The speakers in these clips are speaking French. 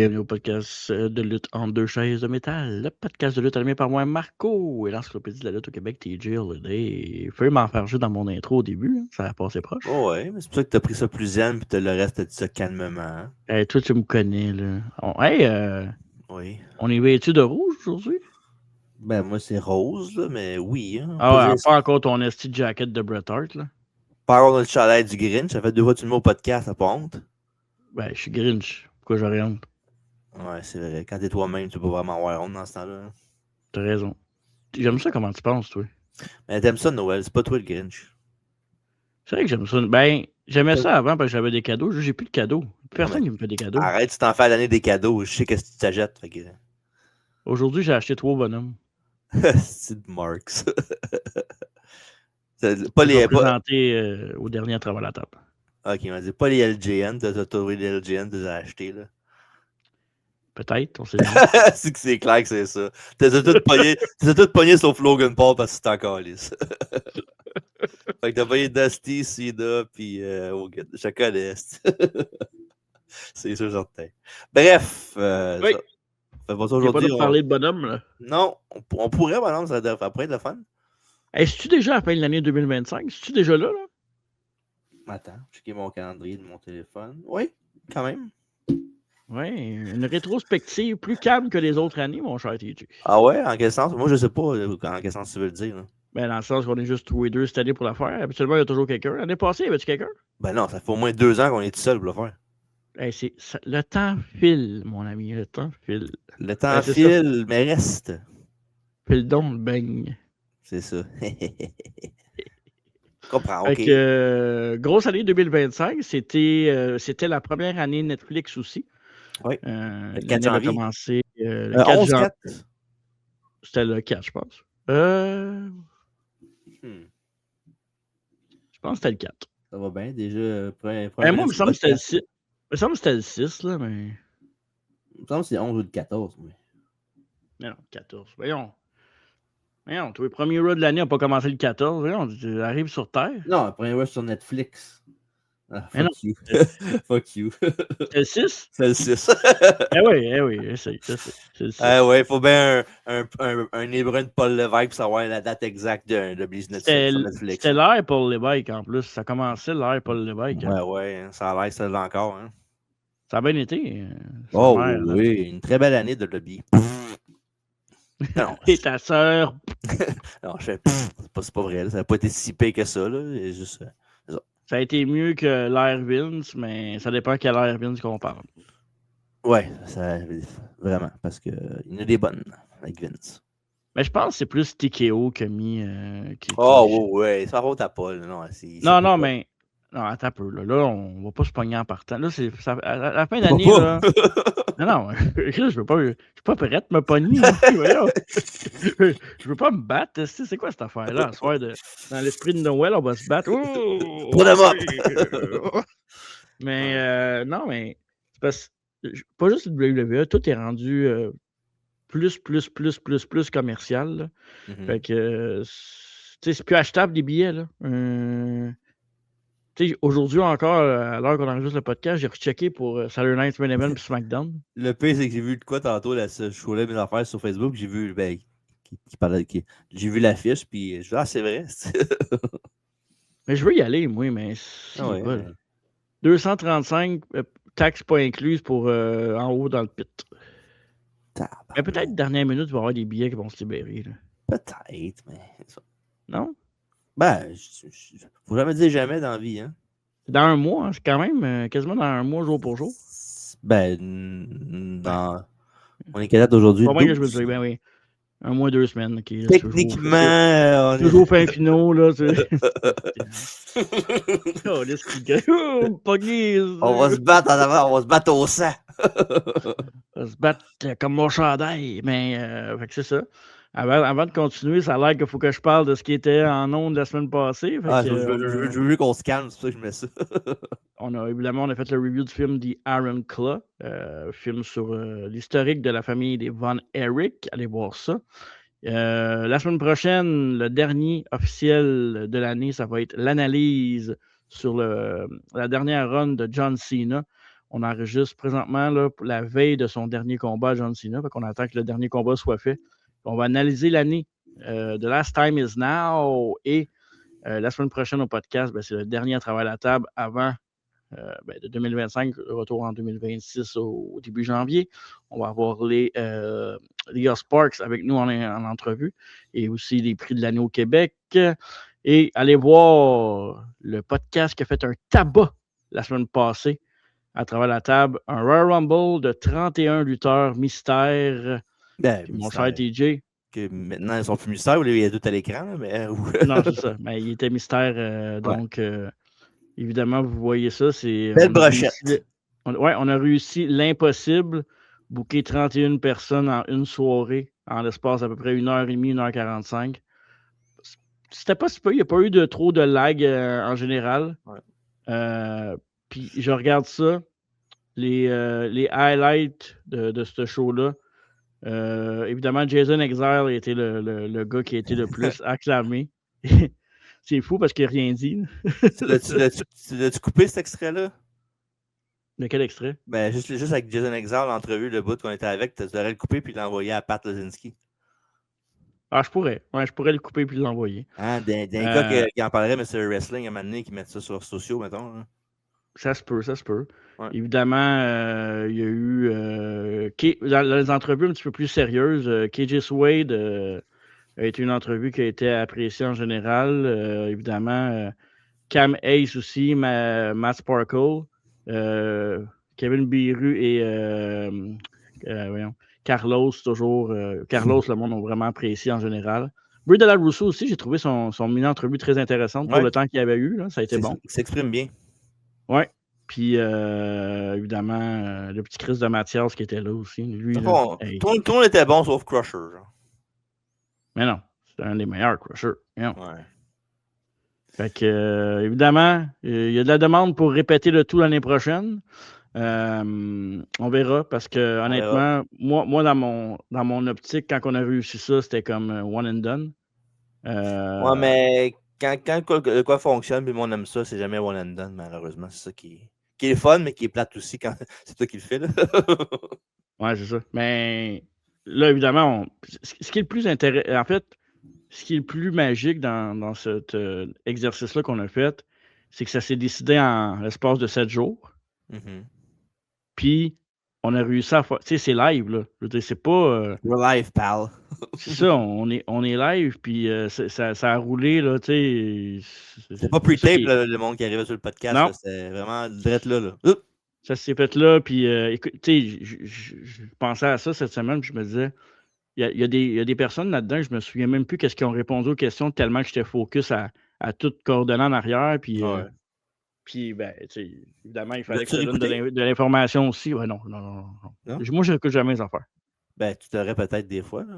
Bienvenue au podcast de lutte en deux chaises de métal. Le podcast de lutte animé par moi, Marco. Et l'encyclopédie de la lutte au Québec, TJ Holiday. Il fallait m'en faire juste dans mon intro au début. Hein. Ça a passé proche. Oh ouais, mais c'est pour ça que t'as pris ça plus zen, puis le reste, t'as dit ça calmement. Hein? Toi, tu me connais, là. Oui. On est vêtu de rouge aujourd'hui? Ben, moi, c'est rose, là, mais oui. Hein, on Ah peut ouais, dire pas encore ton esti jacket de Bret Hart, là. pas avoir notre chalet du Grinch. Ça fait 2 fois que tu le mets au podcast, ça pas honte. Ben, je suis Grinch. Pourquoi j'aurais honte? Ouais, c'est vrai. Quand t'es toi-même, tu peux pas vraiment avoir honte dans ce temps-là. Hein. T'as raison. J'aime ça comment tu penses, toi. Mais t'aimes ça, Noël, c'est pas toi le Grinch. C'est vrai que j'aime ça. Ben, j'aimais ça avant parce que j'avais des cadeaux. J'ai plus de cadeaux. Personne qui me fait des cadeaux. Arrête, tu t'en fais à l'année des cadeaux. Je sais qu'est-ce que tu t'achètes. Que... Aujourd'hui, j'ai acheté 3 bonhommes. c'est de Marks. Pas Je les. vais présenter au dernier à travers la table. Ok, on va dire pas les LGN. T'as trouvé les LGN, tu les as achetés, là. Peut-être, on sait jamais. c'est clair que c'est ça. T'as tout pogné sauf Logan Paul parce que c'est encore lisse. Fait que t'as pogné Dusty, Cena, puis Hogan. Je connais. C'est sûr, certain. Bref. Oui. Ça. Fait pas ça T'es pas aujourd'hui. là pour parler de bonhomme, là. Non, on pourrait, madame, ça pourrait être le fun. Est-ce-tu déjà à la fin de l'année 2025? Es-tu déjà là? Attends, checker mon calendrier de mon téléphone. Oui, quand même. Oui, une rétrospective plus calme que les autres années, mon cher TJ. Ah ouais? En quel sens? Moi, je sais pas en quel sens tu veux le dire. Là. Ben, dans le sens qu'on est juste tous les deux cette année pour la faire. Habituellement, il y a toujours quelqu'un. L'année passée, y avait-tu quelqu'un? Ben non, ça fait au moins 2 ans qu'on est tout seul pour le faire. Le temps file, mon ami. Le temps file. Le temps file, mais reste. File donc le beigne. C'est ça. Je comprends, Fait OK. que, grosse année 2025, c'était la première année Netflix aussi. Oui. Le 4 l'année a janvier. commencé le 4 11 janvier. 4. C'était le 4, je pense. Je pense que c'était le 4. Ça va bien, déjà. Moi, il me semble que c'était le 6. Il me semble que c'était le 6, là, mais. Il me semble que c'est 11 ou le 14. Mais Non, 14. Voyons, tous les premiers Raw de l'année n'ont pas commencé le 14. Voyons, tu arrives sur Terre. Non, le premier Raw sur Netflix. Ah, fuck you. Fuck you. C'est le 6? C'est le 6. oui, c'est le 6. Ouais, il faut bien un hébreu de Paul Lévesque pour savoir la date exacte de Bleach Netflix. C'était l'ère Paul Lévesque en plus. Ça commençait l'ère Paul Lévesque. Hein. Ouais, ça a l'air celle-là encore. Hein. Ça a bien été. Oui, une très belle année de lobby. Non, et ta sœur. Non, c'est pas vrai. Là. Ça n'a pas été si pire que ça. Là. Juste, ça a été mieux que l'ère Vince, mais ça dépend quelle ère Vince qu'on parle. Ouais, vraiment. Parce qu'il y en a des bonnes avec Vince. Mais je pense que c'est plus TKO que mis. Ouais, ça va à Paul. Non, mais. Non, attends un peu. Là, on va pas se pogner en partant. Là, à la fin d'année, là. Non, je veux pas prête me pogner. Je veux pas me battre. C'est quoi cette affaire-là? Dans l'esprit de Noël, on va se battre. Mais non, mais c'est parce pas juste le WWE, tout est rendu plus commercial. Mm-hmm. Fait que c'est plus achetable des billets. Là. Aujourd'hui encore, à l'heure qu'on enregistre le podcast, j'ai rechecké pour Saturday Night Main Event et SmackDown. Le pire, c'est que j'ai vu de quoi tantôt, là, je scrollais mes affaires sur Facebook, j'ai vu, j'ai vu l'affiche, puis je dis, c'est vrai. Mais je veux y aller, moi, mais ouais. 235 taxes pas incluses pour en haut dans le pit. Mais peut-être dernière minute, il va y avoir des billets qui vont se libérer. Là. Peut-être, mais. Non? Ben, faut jamais dire jamais dans la vie, hein. Dans un mois, hein, c'est quand même quasiment dans un mois, jour pour jour. Ben, on est quelle date aujourd'hui? Pas que je me dis, ben oui. Un mois, 2 semaines. Okay, là, techniquement, toujours fin finaux, là. On va se battre en avant, on va se battre au sang. On va se battre comme mon chandail. Mais, fait que c'est ça. Avant de continuer, ça a l'air qu'il faut que je parle de ce qui était en ondes la semaine passée. Je veux qu'on se calme, c'est pour ça que je mets ça. On a fait le review du film The Iron Claw, film sur l'historique de la famille des Von Erich. Allez voir ça. La semaine prochaine, le dernier officiel de l'année, ça va être l'analyse sur la dernière run de John Cena. On enregistre présentement là, pour la veille de son dernier combat à John Cena. Fait qu'on attend que le dernier combat soit fait. On va analyser l'année de Last Time Is Now. Et la semaine prochaine au podcast, c'est le dernier à travers la table avant de 2025, retour en 2026 au début janvier. On va avoir les Sparks avec nous en entrevue et aussi les prix de l'année au Québec. Et allez voir le podcast qui a fait un tabac la semaine passée à travers la table. Un Royal Rumble de 31 lutteurs mystères. Mon cher TJ. Que maintenant, ils sont plus mystères, il y a tout à l'écran. Mais... non, c'est ça. Mais il était mystère. Donc, évidemment, vous voyez ça. Belle brochette. On a réussi l'impossible. Booker 31 personnes en une soirée, en l'espace d'à peu près 1h30, 1h45. C'était pas si peu. Il n'y a pas eu de trop de lag en général. Ouais. Puis je regarde ça, les highlights de ce show-là. Évidemment, Jason Exile était le gars qui a été le plus acclamé. C'est fou parce qu'il n'a rien dit. L'as-tu coupé cet extrait-là? De quel extrait? Juste avec Jason Exile, l'entrevue, le bout qu'on était avec, tu devrais le couper puis l'envoyer à Pat Lozinski. Ah, je pourrais. Ouais, je pourrais le couper puis l'envoyer. Des gars qui en parleraient, mais c'est le wrestling à un moment donné, qui mettent ça sur les sociaux, mettons. Hein. Ça se peut. Ouais. Évidemment, il y a eu dans les entrevues un petit peu plus sérieuses, KJ Swade a été une entrevue qui a été appréciée en général. Évidemment, Cam Ace aussi, Matt Sparkle, Kevin Biru et Carlos, toujours. Carlos, le monde a vraiment apprécié en général. Brie de la Russo aussi, j'ai trouvé son mini-entrevue très intéressante pour le temps qu'il avait eu. Là, ça a été bon. Il s'exprime bien. Oui. Puis, évidemment, le petit Chris de Mathias qui était là aussi. Lui, tout le monde était bon sauf Crusher. Genre. Mais non, c'est un des meilleurs Crusher. Ouais. Fait que, évidemment, il y a de la demande pour répéter le tout l'année prochaine. On verra parce que, honnêtement, moi dans mon optique, quand on a réussi ça, c'était comme one and done. Ouais, mais quand quoi fonctionne, puis moi on aime ça, c'est jamais one and done, malheureusement. C'est ça qui est fun, mais qui est plate aussi quand c'est toi qui le fais. Là. Ouais, c'est ça. Mais là, évidemment, ce qui est le plus intéressant, en fait, ce qui est le plus magique dans cet exercice-là qu'on a fait, c'est que ça s'est décidé en l'espace de 7 jours. Mm-hmm. Puis, on a réussi à faire. Tu sais, c'est live, là. Je veux dire, c'est pas. We're live, pal. C'est ça, on est live, puis ça a roulé, là, tu sais. C'est pas pre-tape, le monde qui arrivait sur le podcast. Non. C'est vraiment direct là. Ça s'est fait là, puis écoute, tu sais, je pensais à ça cette semaine, puis je me disais, il y a des personnes là-dedans, je me souviens même plus qu'est-ce qu'ils ont répondu aux questions tellement que j'étais focus à tout coordonner en arrière, puis. Puis, ben, tu sais, évidemment, il fallait que ça donne de l'information aussi. Ouais, non. Moi, je n'écoute jamais les affaires. Ben, tu t'aurais peut-être des fois, là.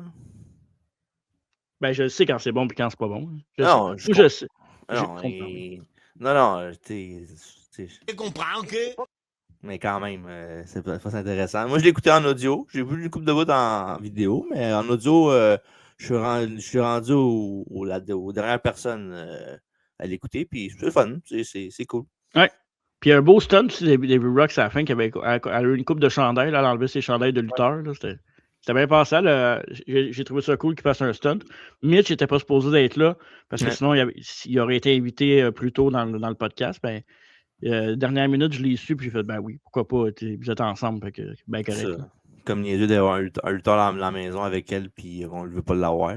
Ben, je sais quand c'est bon et quand c'est pas bon. Je sais. Non, Tu comprends, OK? Mais quand même, c'est intéressant. Moi, je l'ai écouté en audio. J'ai vu une couple de bouts en vidéo, mais en audio, je suis rendu aux dernières personnes à l'écouter, puis c'est fun. C'est cool. Ouais. Puis un beau stunt aussi des Rocks à la fin qui avait eu une coupe de chandail, elle a enlevé ses chandails de lutteur. C'était bien passé. J'ai trouvé ça cool qu'il fasse un stunt. Mitch n'était pas supposé d'être là parce que sinon, il aurait été invité plus tôt dans le podcast. Ben, dernière minute, je l'ai su puis j'ai fait ben oui, pourquoi pas, vous êtes ensemble, fait que ben correct. Comme niaiseux d'avoir un lutteur dans la maison avec elle puis on ne veut pas l'avoir.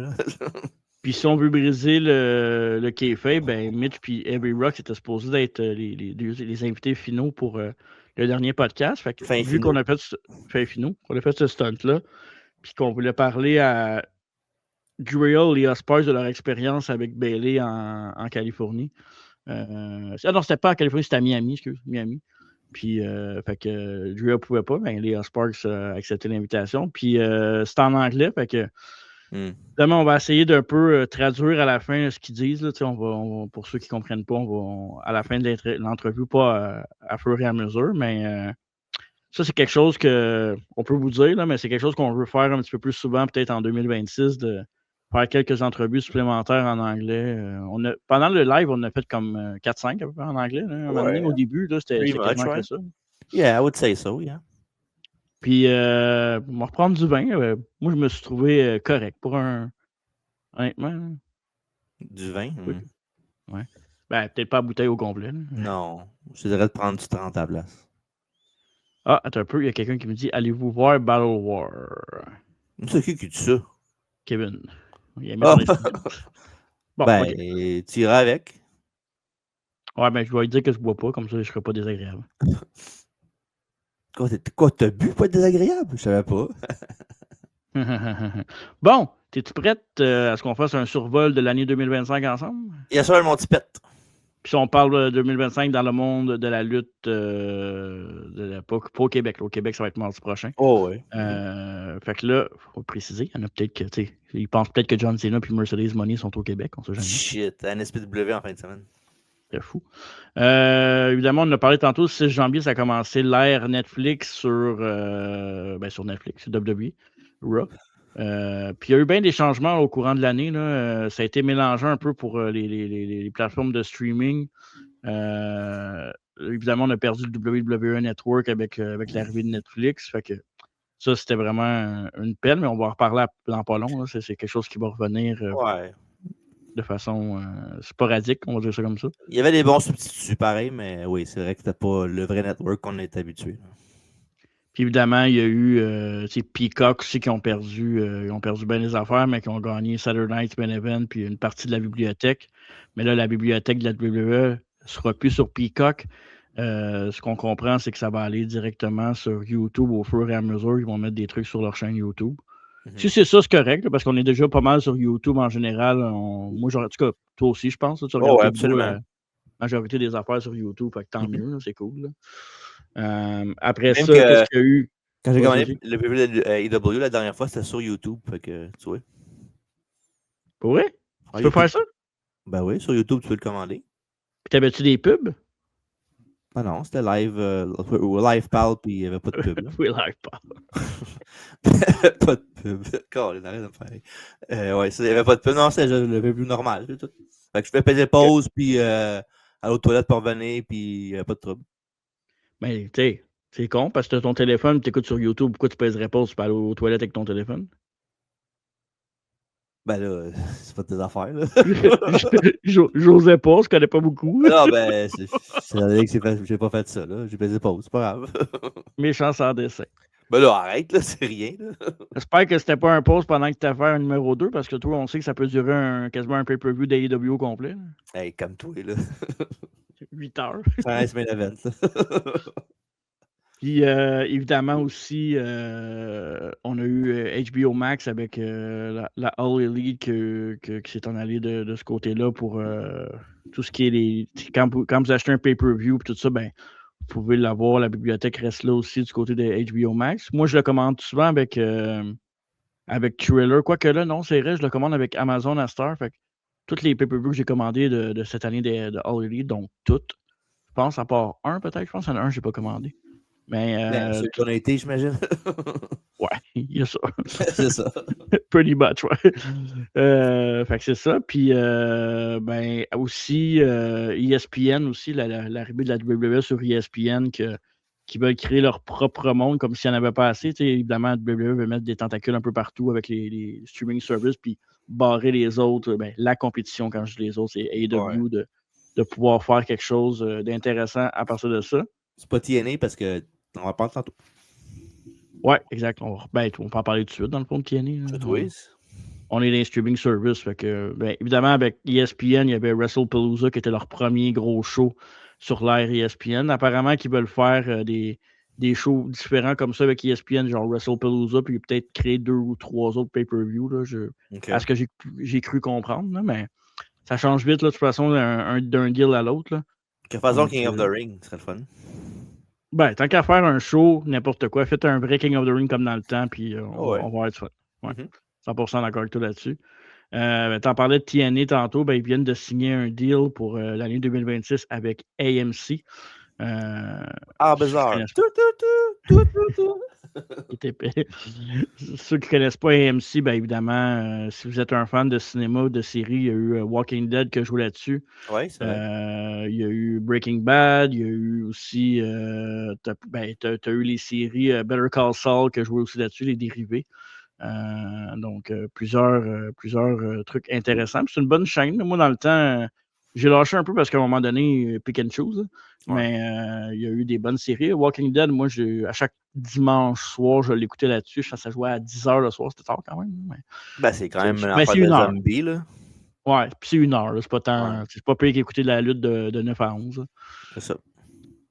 Puis si on veut briser le kayfabe, ben Mitch et Avery Rock étaient supposés d'être les invités finaux pour le dernier podcast. Fait que, vu qu'on a fait on a fait ce stunt-là, puis qu'on voulait parler à Drill et Osprey de leur expérience avec Bayley en Californie. Non, c'était pas en Californie, c'était à Miami, Miami. Puis, fait que Drill pouvait pas, mais les Sparks a accepté l'invitation. Puis, c'était en anglais, fait que évidemment, on va essayer d'un peu traduire à la fin ce qu'ils disent. Là, pour ceux qui ne comprennent pas, on va à la fin de l'entrevue, pas à fur et à mesure, mais ça, c'est quelque chose qu'on peut vous dire, là, mais c'est quelque chose qu'on veut faire un petit peu plus souvent, peut-être en 2026, de faire quelques entrevues supplémentaires en anglais. Pendant le live, on a fait comme 4-5 à peu près en anglais. Là, un moment donné, au début, c'était quasiment que ça. Yeah, I would say so, yeah. Puis, on va reprendre du vin. Moi, je me suis trouvé correct pour un... Honnêtement. Du vin? Ouais. Ben, peut-être pas la bouteille au complet. Non. Je dirais de prendre du 30 à la place. Ah, attends un peu. Il y a quelqu'un qui me dit, allez-vous voir Battle War? C'est qui dit ça? Kevin. Il a mis dans les bon, ben, okay. Tu iras avec. Ouais, ben, je vais lui dire que je bois pas, comme ça, je serai pas désagréable. Quoi, t'as bu pour être désagréable? Je savais pas. Bon, t'es-tu prête à ce qu'on fasse un survol de l'année 2025 ensemble? Il y a ça, mon petit pet. Puis si on parle de 2025 dans le monde de la lutte, pas au Québec. Au Québec, ça va être mardi prochain. Oh, oui. Fait que là, il faut préciser, il y en a peut-être que, tu sais, ils pensent peut-être que John Cena et Mercedes Moné sont au Québec, on sait jamais. Shit, NSPW en fin de semaine. C'est fou. Évidemment, on en a parlé tantôt, le 6 janvier, ça a commencé l'ère Netflix sur Netflix, sur WWE, Raw. Puis il y a eu bien des changements au courant de l'année. Ça a été mélangé un peu pour les plateformes de streaming. Évidemment, on a perdu le WWE Network avec l'arrivée de Netflix. Fait que ça, c'était vraiment une peine, mais on va en reparler dans pas long. Là. C'est quelque chose qui va revenir de façon sporadique, on va dire ça comme ça. Il y avait des bons substituts, pareil, mais oui, c'est vrai que c'était pas le vrai network qu'on est habitué. Puis évidemment, il y a eu Peacock aussi qui ont perdu bien les affaires, mais qui ont gagné Saturday Night Main Event puis une partie de la bibliothèque. Mais là, la bibliothèque de la WWE ne sera plus sur Peacock. Ce qu'on comprend, c'est que ça va aller directement sur YouTube au fur et à mesure. Ils vont mettre des trucs sur leur chaîne YouTube. Si c'est ça, c'est correct, là, parce qu'on est déjà pas mal sur YouTube en général. Moi, en tout cas, toi aussi, je pense. Là, tu regardes absolument. la majorité des affaires sur YouTube, fait que tant mieux, là, c'est cool. Là. Après même ça, qu'est-ce qu'il y a eu? Quand j'ai commandé le PPV de AEW la dernière fois, c'était sur YouTube. Fait que, tu vois. Pour vrai? Tu peux faire ça? Ben oui, sur YouTube, tu peux le commander. Puis t'avais-tu des pubs? Ah non, c'était live pal, puis il n'y avait pas de pub. Là. Oui, live pal. Pas de pub. Quand on arrête de faire. Ouais, il n'y avait pas de pub. Non, c'était le pub normal. Tout. Fait que je fais peser pause, puis aller aux toilettes pour revenir, puis il n'y avait pas de trouble. Mais tu sais, c'est con parce que tu as ton téléphone, tu écoutes sur YouTube, pourquoi tu pèserais pause, tu peux aller aux toilettes avec ton téléphone? Ben là, c'est pas tes affaires, là. J'osais pas, je connais pas beaucoup. Non, ben, j'ai pas fait ça, là. J'ai pesé pause, c'est pas grave. Méchant sans dessin. Ben là, arrête, là, c'est rien, là. J'espère que c'était pas un pause pendant que tu as fait un numéro 2, parce que toi, on sait que ça peut durer quasiment un pay-per-view d'AEW complet. Là. Hey, comme toi, là. 8 heures. 15 main event, là. Puis évidemment aussi, on a eu HBO Max avec la All Elite qui s'est en allé de ce côté-là pour tout ce qui est quand vous achetez un pay-per-view et tout ça, ben, vous pouvez l'avoir. La bibliothèque reste là aussi du côté de HBO Max. Moi, je le commande souvent avec Thriller. Quoique là, non, c'est vrai, je le commande avec Amazon à Star. Fait que tous les pay-per-views que j'ai commandés de cette année de All Elite, donc toutes. Je pense, à part un peut-être. Je pense qu'il y en a un que je n'ai pas commandé. Mais c'est qu'on a été, j'imagine. Ouais, il y a ça. C'est ça. Pretty much, ouais. Fait que c'est ça. Puis, ben, aussi, ESPN aussi, l'arrivée de la WWE sur ESPN qui veulent créer leur propre monde comme s'il n'y en avait pas assez. T'sais, évidemment, WWE veut mettre des tentacules un peu partout avec les streaming services puis barrer les autres. Ben, la compétition, quand je dis les autres, c'est AEW de pouvoir faire quelque chose d'intéressant à partir de ça. C'est pas TNA parce que on va parler tantôt. Ouais, exact. On peut en parler tout de suite dans le fond de TNA. Oui. On est dans les streaming service. Fait que, ben, évidemment, avec ESPN, il y avait WrestlePalooza qui était leur premier gros show sur l'ère ESPN. Apparemment, qu'ils veulent faire des shows différents comme ça avec ESPN, genre WrestlePalooza, puis peut-être créer 2 ou 3 autres pay-per-view. À ce que j'ai cru comprendre. Là, mais ça change vite, là, de toute façon, d'un deal à l'autre. Que faisons King of the Ring, ce serait le fun. Ben, tant qu'à faire un show, n'importe quoi, faites un vrai King of the Ring comme dans le temps, puis on va être fun. Ouais. 100% d'accord avec toi là-dessus. T'en parlais de TNA tantôt, ben, ils viennent de signer un deal pour l'année 2026 avec AMC. Bizarre. Ceux qui ne connaissent pas AMC, ben évidemment, si vous êtes un fan de cinéma ou de série, il y a eu Walking Dead qui a joué là-dessus. Oui, c'est vrai. Il y a eu Breaking Bad, il y a eu aussi t'as eu les séries Better Call Saul qui a joué aussi là-dessus, les dérivés. Donc, plusieurs trucs intéressants. Puis c'est une bonne chaîne. Moi, dans le temps, j'ai lâché un peu parce qu'à un moment donné, pick and choose. Mais il y a eu des bonnes séries. Walking Dead, moi, à chaque dimanche soir, je l'écoutais là-dessus. Je faisais jouer à 10h le soir. C'était tard quand même. Mais, c'est quand même un affaire de zombie, là. Ouais, puis c'est 1 heure. Là. C'est pas tant. C'est pas pire qu'écouter la lutte de 9 à 11. C'est ça.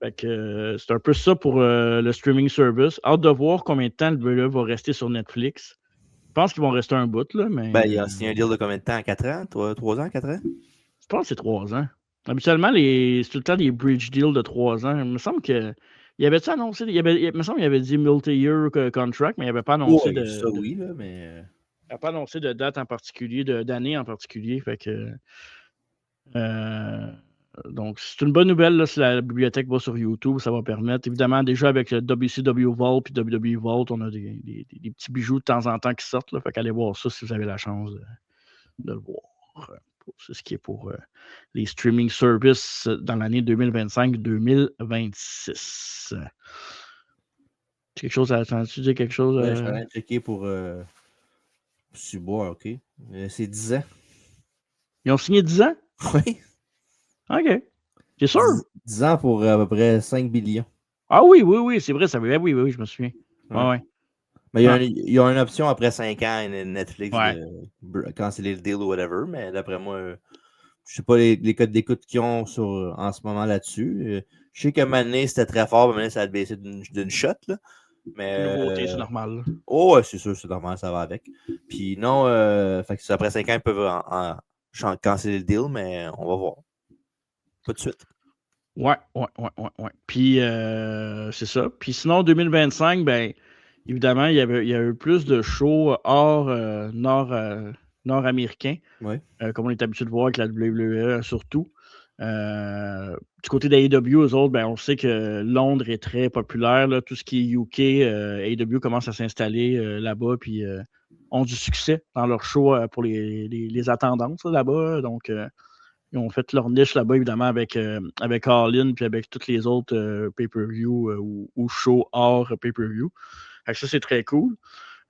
Fait que c'est un peu ça pour le streaming service. Hâte de voir combien de temps le WWE va rester sur Netflix. Je pense qu'ils vont rester un bout, là, mais... Il y a signé un deal de combien de temps? 4 ans? 3 ans, 4 ans? Je pense que c'est 3 ans. Habituellement, c'est tout le temps des bridge deals de 3 ans. Il me semble que... Il avait-tu annoncé... Il me semble qu'il avait dit multi-year contract, mais il n'avait pas annoncé oui, là, mais... Il n'avait pas annoncé de date en particulier, d'année en particulier. Fait que... Donc, c'est une bonne nouvelle là, si la bibliothèque va sur YouTube, ça va permettre. Évidemment, déjà avec le WCW Vault et WWE Vault, on a des petits bijoux de temps en temps qui sortent. Là, fait qu'allez voir ça si vous avez la chance de le voir. C'est ce qui est pour les streaming services dans l'année 2025-2026. Quelque chose à attendre? Tu dis quelque chose? Je suis allé checker pour Subois, OK. C'est 10 ans. Ils ont signé 10 ans? Oui. OK. C'est sûr? 10 ans pour à peu près 5 billions. Ah oui, c'est vrai. Oui, je me souviens. Ouais. Mais il y a une option après 5 ans Netflix de canceller le deal ou whatever, mais d'après moi, je sais pas les codes d'écoute qu'ils ont en ce moment là-dessus. Je sais qu'à un moment donné, c'était très fort, mais maintenant, ça a baissé d'une shot. Là. Mais, nouveauté, c'est normal. Oh, ouais, c'est sûr, c'est normal, ça va avec. Puis non, fait que après 5 ans, ils peuvent canceller le deal, mais on va voir. Pas de suite. Ouais. Puis, c'est ça. Puis sinon, 2025, ben, évidemment, il y a eu plus de shows hors nord-américain, comme on est habitué de voir avec la WWE surtout. Du côté d'AEW, eux autres, ben, on sait que Londres est très populaire. Là. Tout ce qui est UK, AEW commence à s'installer là-bas, puis ont du succès dans leur show pour les attendances là-bas. Donc, ils ont fait leur niche là-bas, évidemment, avec All In puis avec toutes les autres pay-per-view ou shows hors pay-per-view. Ça, c'est très cool.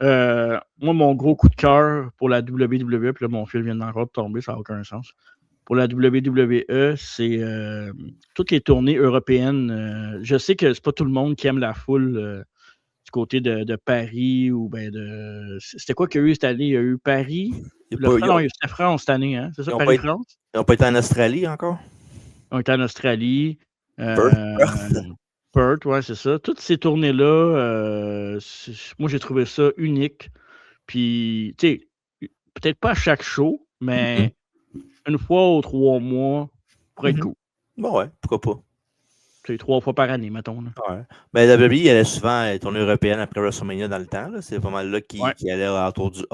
Moi, mon gros coup de cœur pour la WWE, puis là, mon fil vient encore de tomber, ça n'a aucun sens. Pour la WWE, c'est toutes les tournées européennes. Je sais que c'est pas tout le monde qui aime la foule du côté de Paris ou ben de. C'était quoi qu'il y a eu cette année? Il y a eu Paris. C'était France cette année, hein? C'est ça, Paris-France? Ils n'ont pas été en Australie encore? Ils ont été en Australie. Perth, ouais, c'est ça. Toutes ces tournées-là, moi, j'ai trouvé ça unique. Puis, tu sais, peut-être pas à chaque show, mais une fois ou 3 mois, pourrait être cool. Bon, ouais, pourquoi pas. C'est 3 fois par année, mettons. Là. Ouais. Ben, la WWE, il allait souvent à la tournée européenne après WrestleMania dans le temps. Là. C'est pas mal là qui allait à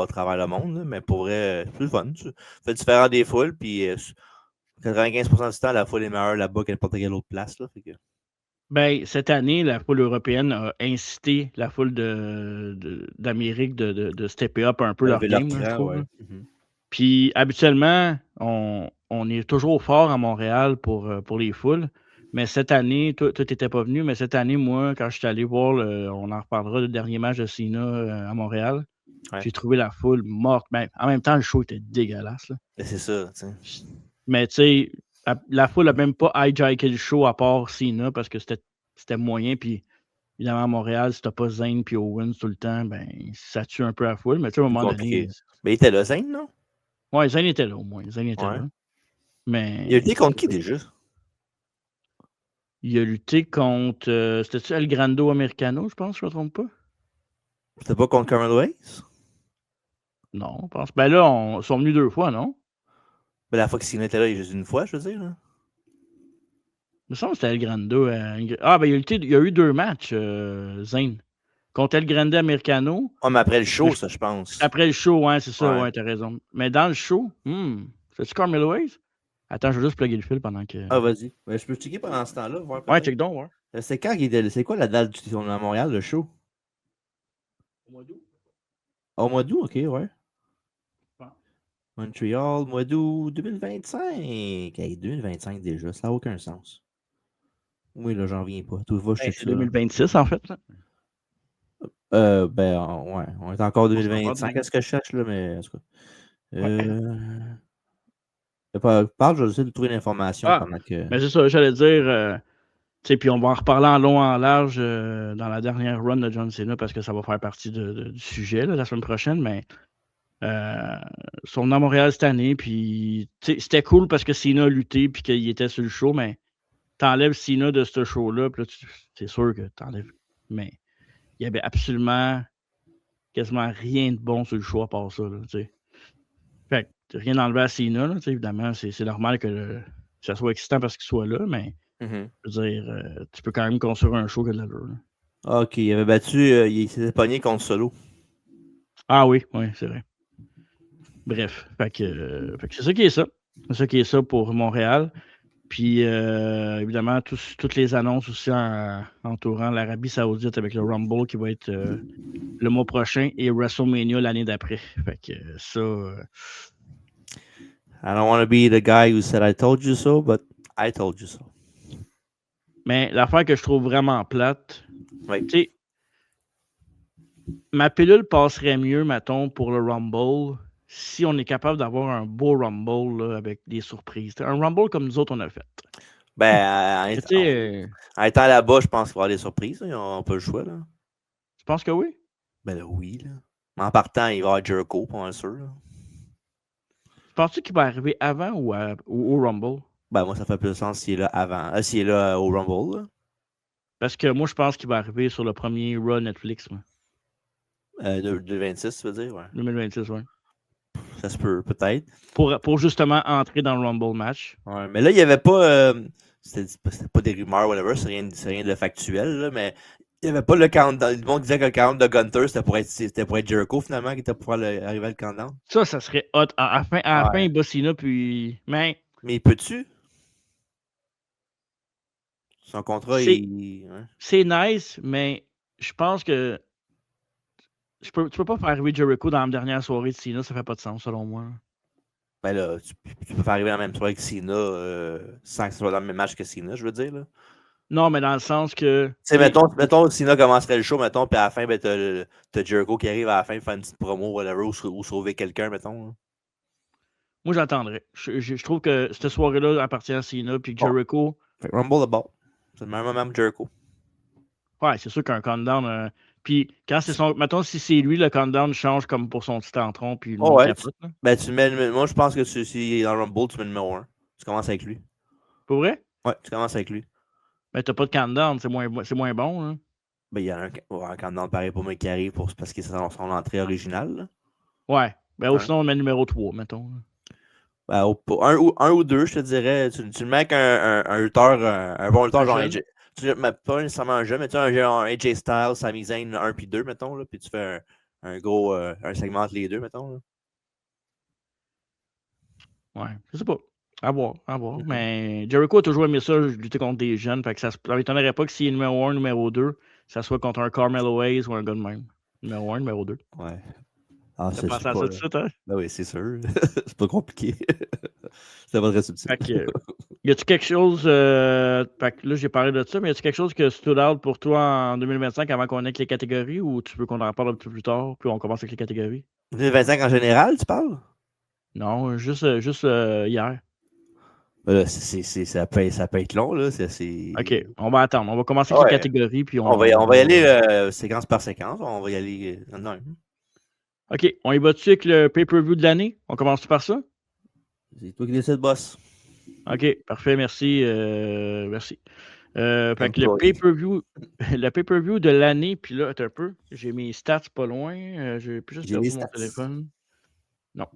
travers le monde. Là. Mais pour vrai, c'est le fun. Ça fait différent des foules. Puis 95% du temps, la foule est meilleure là-bas que n'importe quelle autre place. Là, fait que... Ben, cette année, la foule européenne a incité la foule d'Amérique de stepper up un peu leur game, je trouve. Puis habituellement, on est toujours fort à Montréal pour les foules. Mais cette année, toi, tu n'étais pas venu, mais cette année, moi, quand je suis allé voir, on en reparlera, le dernier match de Cena à Montréal, j'ai trouvé la foule morte. Ben, en même temps, le show était dégueulasse. Là. C'est ça, tu sais. Mais tu sais, la foule n'a même pas hijacké le show à part Cena parce que c'était moyen. Puis évidemment, à Montréal, si tu n'as pas Zayn puis Owens tout le temps, ben ça tue un peu la foule. Mais tu sais, à un moment donné. Mais il était là, Zayn, non? Ouais, Zayn était là au moins. Zayn était là. Mais... Il a lutté contre qui déjà? Il a lutté contre. C'était-tu El Grando Americano, je pense, je ne me trompe pas? C'était pas contre Carmelo Hayes? Non, je pense. Ben là, ils sont venus 2 fois, non? Ben la fois que Cena était là, il y a juste une fois, je veux dire. Là. Il me semble que c'était El Grando. Ben il y a eu 2 matchs, Zayn. Contre El Grande Americano. Ah, mais après le show, ça, je pense. Après le show, ouais, c'est ça, ouais, t'as raison. Mais dans le show, c'est-tu Carmelo Hayes? Attends, je vais juste plugger le fil pendant que. Ah, vas-y. Ben, je peux checker pendant ce temps-là. Voir ouais, check donc, ouais. C'est quand qu'il était. C'est quoi la date du tournoi à Montréal, le show? Au mois d'août? Au mois d'août, ok, ouais. Ah. Montréal, mois d'août 2025. Hey, 2025 déjà, ça n'a aucun sens. Oui, là, j'en reviens pas. Tout va, je C'est 2026, en fait. Là. Ouais, on est encore 2025. Qu'est-ce que je cherche, là, mais en tout cas. Parle, je vais essayer de trouver l'information pendant que. Mais c'est ça, j'allais dire. Puis on va en reparler en long, en large dans la dernière run de John Cena parce que ça va faire partie du sujet là, la semaine prochaine. Mais son à Montréal cette année, puis c'était cool parce que Cena a lutté puis qu'il était sur le show, mais t'enlèves Cena de ce show-là, puis là, c'est sûr que t'enlèves. Mais il y avait absolument quasiment rien de bon sur le show à part ça. Là, fait que rien enlevé à Cena, là, évidemment, c'est normal que ça soit excitant parce qu'il soit là, mais je veux dire, tu peux quand même construire un show que de l'allure. Ok, il avait battu, il s'était pogné contre Solo. Ah oui, c'est vrai. Bref, fait que c'est ça qui est ça. C'est ça qui est ça pour Montréal. Puis, évidemment, toutes les annonces aussi entourant l'Arabie Saoudite avec le Rumble qui va être le mois prochain et WrestleMania l'année d'après. Fait que ça. I don't want to be the guy who said I told you so, but I told you so. Mais l'affaire que je trouve vraiment plate, oui. Tu sais, ma pilule passerait mieux, mettons, pour le Rumble si on est capable d'avoir un beau Rumble là, avec des surprises. Un Rumble comme nous autres, on a fait. Ben, en étant là-bas, je pense qu'il va y avoir des surprises. Là. On n'a pas le choix. Là. Tu penses que oui? Ben là, oui. Là. Mais en partant, il va y avoir Jericho, pour sûr. Là. Penses-tu qu'il va arriver avant ou au Rumble? Ben, moi, ça fait plus de sens s'il est là avant. S'il est là au Rumble. Là. Parce que moi, je pense qu'il va arriver sur le premier Raw Netflix. 2026, tu veux dire? Ouais. 2026, oui. Ça se peut, peut-être. Pour justement entrer dans le Rumble match. Ouais, mais là, il n'y avait pas. C'était pas des rumeurs, whatever, c'est rien de factuel, là, mais il n'y avait pas le countdown. Le monde disait que le countdown de Gunter, c'était pour être Jericho, finalement, qui était pour arriver à le countdown. Ça serait hot. À la fin, il bat Cena, puis. Mais peux-tu? Son contrat, c'est nice, mais je pense que tu peux pas faire arriver Jericho dans la dernière soirée de Cena, ça fait pas de sens, selon moi. Ben là, tu peux faire arriver dans la même soirée que Cena sans que ce soit dans le même match que Cena, je veux dire, là. Non, mais dans le sens que... Tu sais, mettons, Cena commencerait le show, mettons, puis à la fin, ben, t'as Jericho qui arrive à la fin, faire une petite promo, whatever, ou sauver quelqu'un, mettons. Là. Moi, j'attendrais. Je trouve que cette soirée-là appartient à Cena, puis Jericho... Fait Rumble the ball. C'est le même moment Jericho. Ouais, c'est sûr qu'un countdown... Puis quand c'est son... Mettons, si c'est lui, le countdown change comme pour son petit entron, puis le monde capote. Ben, moi, je pense que si dans Rumble, tu mets le numéro 1. Tu commences avec lui. Pour vrai? Ouais, tu commences avec lui. Mais t'as pas de countdown, c'est moins bon. Hein? Ben, il y a un countdown pareil pour moi qui arrive parce que c'est son entrée originale. Là. Ouais. Ben, sinon, on met le numéro 3, mettons. Ben, un ou deux, je te dirais. Tu le mets avec un lutteur, un bon lutteur, genre AJ. Pas nécessairement un jeu, mais tu as un AJ Styles, Sami Zayn 1 puis 2, mettons, là, puis tu fais un gros un segment entre les deux, mettons. Là. Ouais, je sais pas. À voir. Mais Jericho a toujours aimé ça, lutter contre des jeunes. Fait que ça ne m'étonnerait pas que s'il est numéro 1, numéro 2, ça soit contre un Carmelo Hayes ou un gars de même. Numéro 1, numéro 2. Ouais. Ah, t'as pensé à ça tout de suite, hein? Ben oui, c'est sûr. C'est pas compliqué. C'est pas très subtil. Fait que, y a-tu quelque chose... fait que là, j'ai parlé de ça, mais y a-tu quelque chose que stood out pour toi en 2025 avant qu'on ait les catégories ou tu veux qu'on en parle un peu plus tard puis on commence avec les catégories? 2025 en général, tu parles? Non, juste hier. Là, ça peut être long, là. OK, on va attendre. On va commencer avec les catégories. Puis on va y aller séquence par séquence. On va y aller. Non. OK, on y va-tu avec le pay-per-view de l'année? On commence par ça? C'est toi qui décides, boss. OK, parfait, merci. Merci. Fait que le pay-per-view de l'année, puis là, attends un peu. J'ai mes stats pas loin. J'ai plus juste perdu mon téléphone. Non,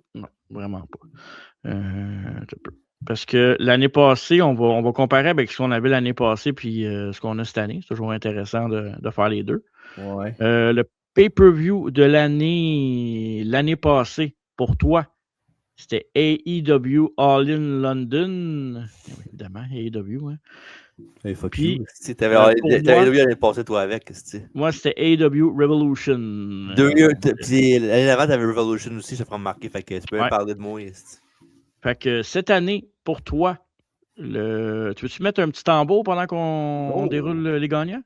vraiment pas. Un peu. Parce que l'année passée, on va comparer avec ce qu'on avait l'année passée puis ce qu'on a cette année. C'est toujours intéressant de faire les deux. Ouais. Le pay-per-view de l'année passée, pour toi, c'était AEW All In London. Évidemment, AEW. Hein. Hey, fuck Puis, you. T'avais passé toi avec. Moi, c'était AEW Revolution. Puis l'année d'avant, t'avais Revolution aussi, ça fera remarquer. Fait que tu peux même parler de moi. Fait que cette année, pour toi, tu veux-tu mettre un petit tambour pendant qu'on déroule les gagnants?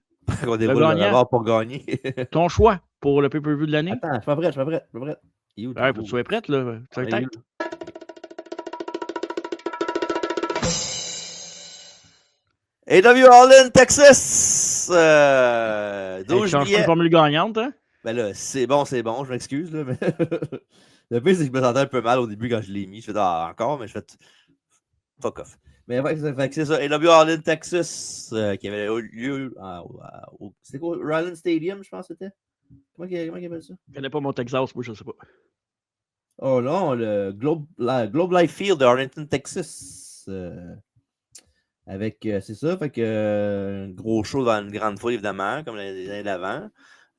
On déroule le rapport pour gagner. Ton choix pour le pay-per-view de l'année? Attends, je suis pas prêt. Ouais, faut que tu sois prête, là. Tu as tête. AEW All In, Texas! 12 juillet. Une formule gagnante, hein? Ben là, c'est bon, je m'excuse, là, mais le pire, c'est que je me sentais un peu mal au début quand je l'ai mis. Je fais encore, mais je fais fuck off. Mais ouais, c'est ça. AEW All In, Texas, qui avait eu lieu c'était quoi? Ryland Stadium, je pense que c'était? Comment il appelle ça? Je connais pas mon Texas, moi, je sais pas. Oh non, le Globe Life Field de Arlington, Texas. Avec, c'est ça, fait que gros show dans une grande foule, évidemment, comme les années d'avant.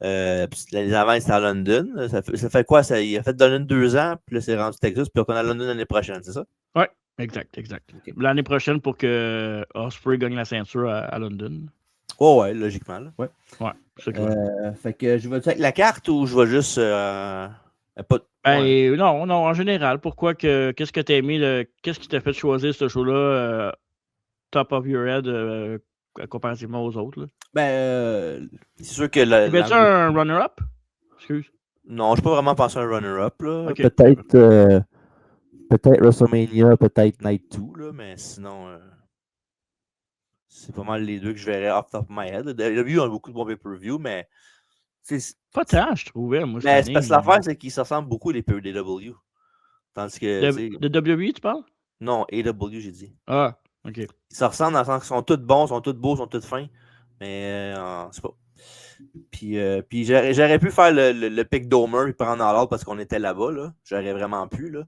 Puis l'année d'avant, c'était à London. Ça fait quoi? Il a fait London 2 ans, puis là, c'est rendu Texas, puis on est à London l'année prochaine, c'est ça? Oui, exact. Okay. L'année prochaine pour que Ospreay gagne la ceinture à London. Oh ouais, logiquement. Là. Ouais, c'est clair. Fait que je vais-tu avec la carte ou je vais juste... Non, en général, pourquoi qu'est-ce que tu as aimé, qu'est-ce qui t'a fait choisir ce show-là top of your head comparativement aux autres? Là? C'est sûr que... Tu fais-tu un runner-up? Excuse. Non, je ne peux pas vraiment penser à un runner-up. Là. Okay. Peut-être WrestleMania, peut-être Night 2, là, mais sinon... c'est pas mal les deux que je verrais off top of my head. WWE ont beaucoup de bons pay-per-view, mais... Pas tant, je trouvais. Moi, mais c'est parce que l'affaire, c'est qu'ils se ressemblent beaucoup les PW. Tandis que... De WWE, tu parles? Non, AW, j'ai dit. Ah, OK. Ils se ressemblent dans le sens qu'ils sont tous bons, sont tous beaux, sont tous fins. Mais c'est pas... Puis j'aurais pu faire le pick d'Homer et prendre en l'ordre parce qu'on était là-bas. Là. J'aurais vraiment pu. Là.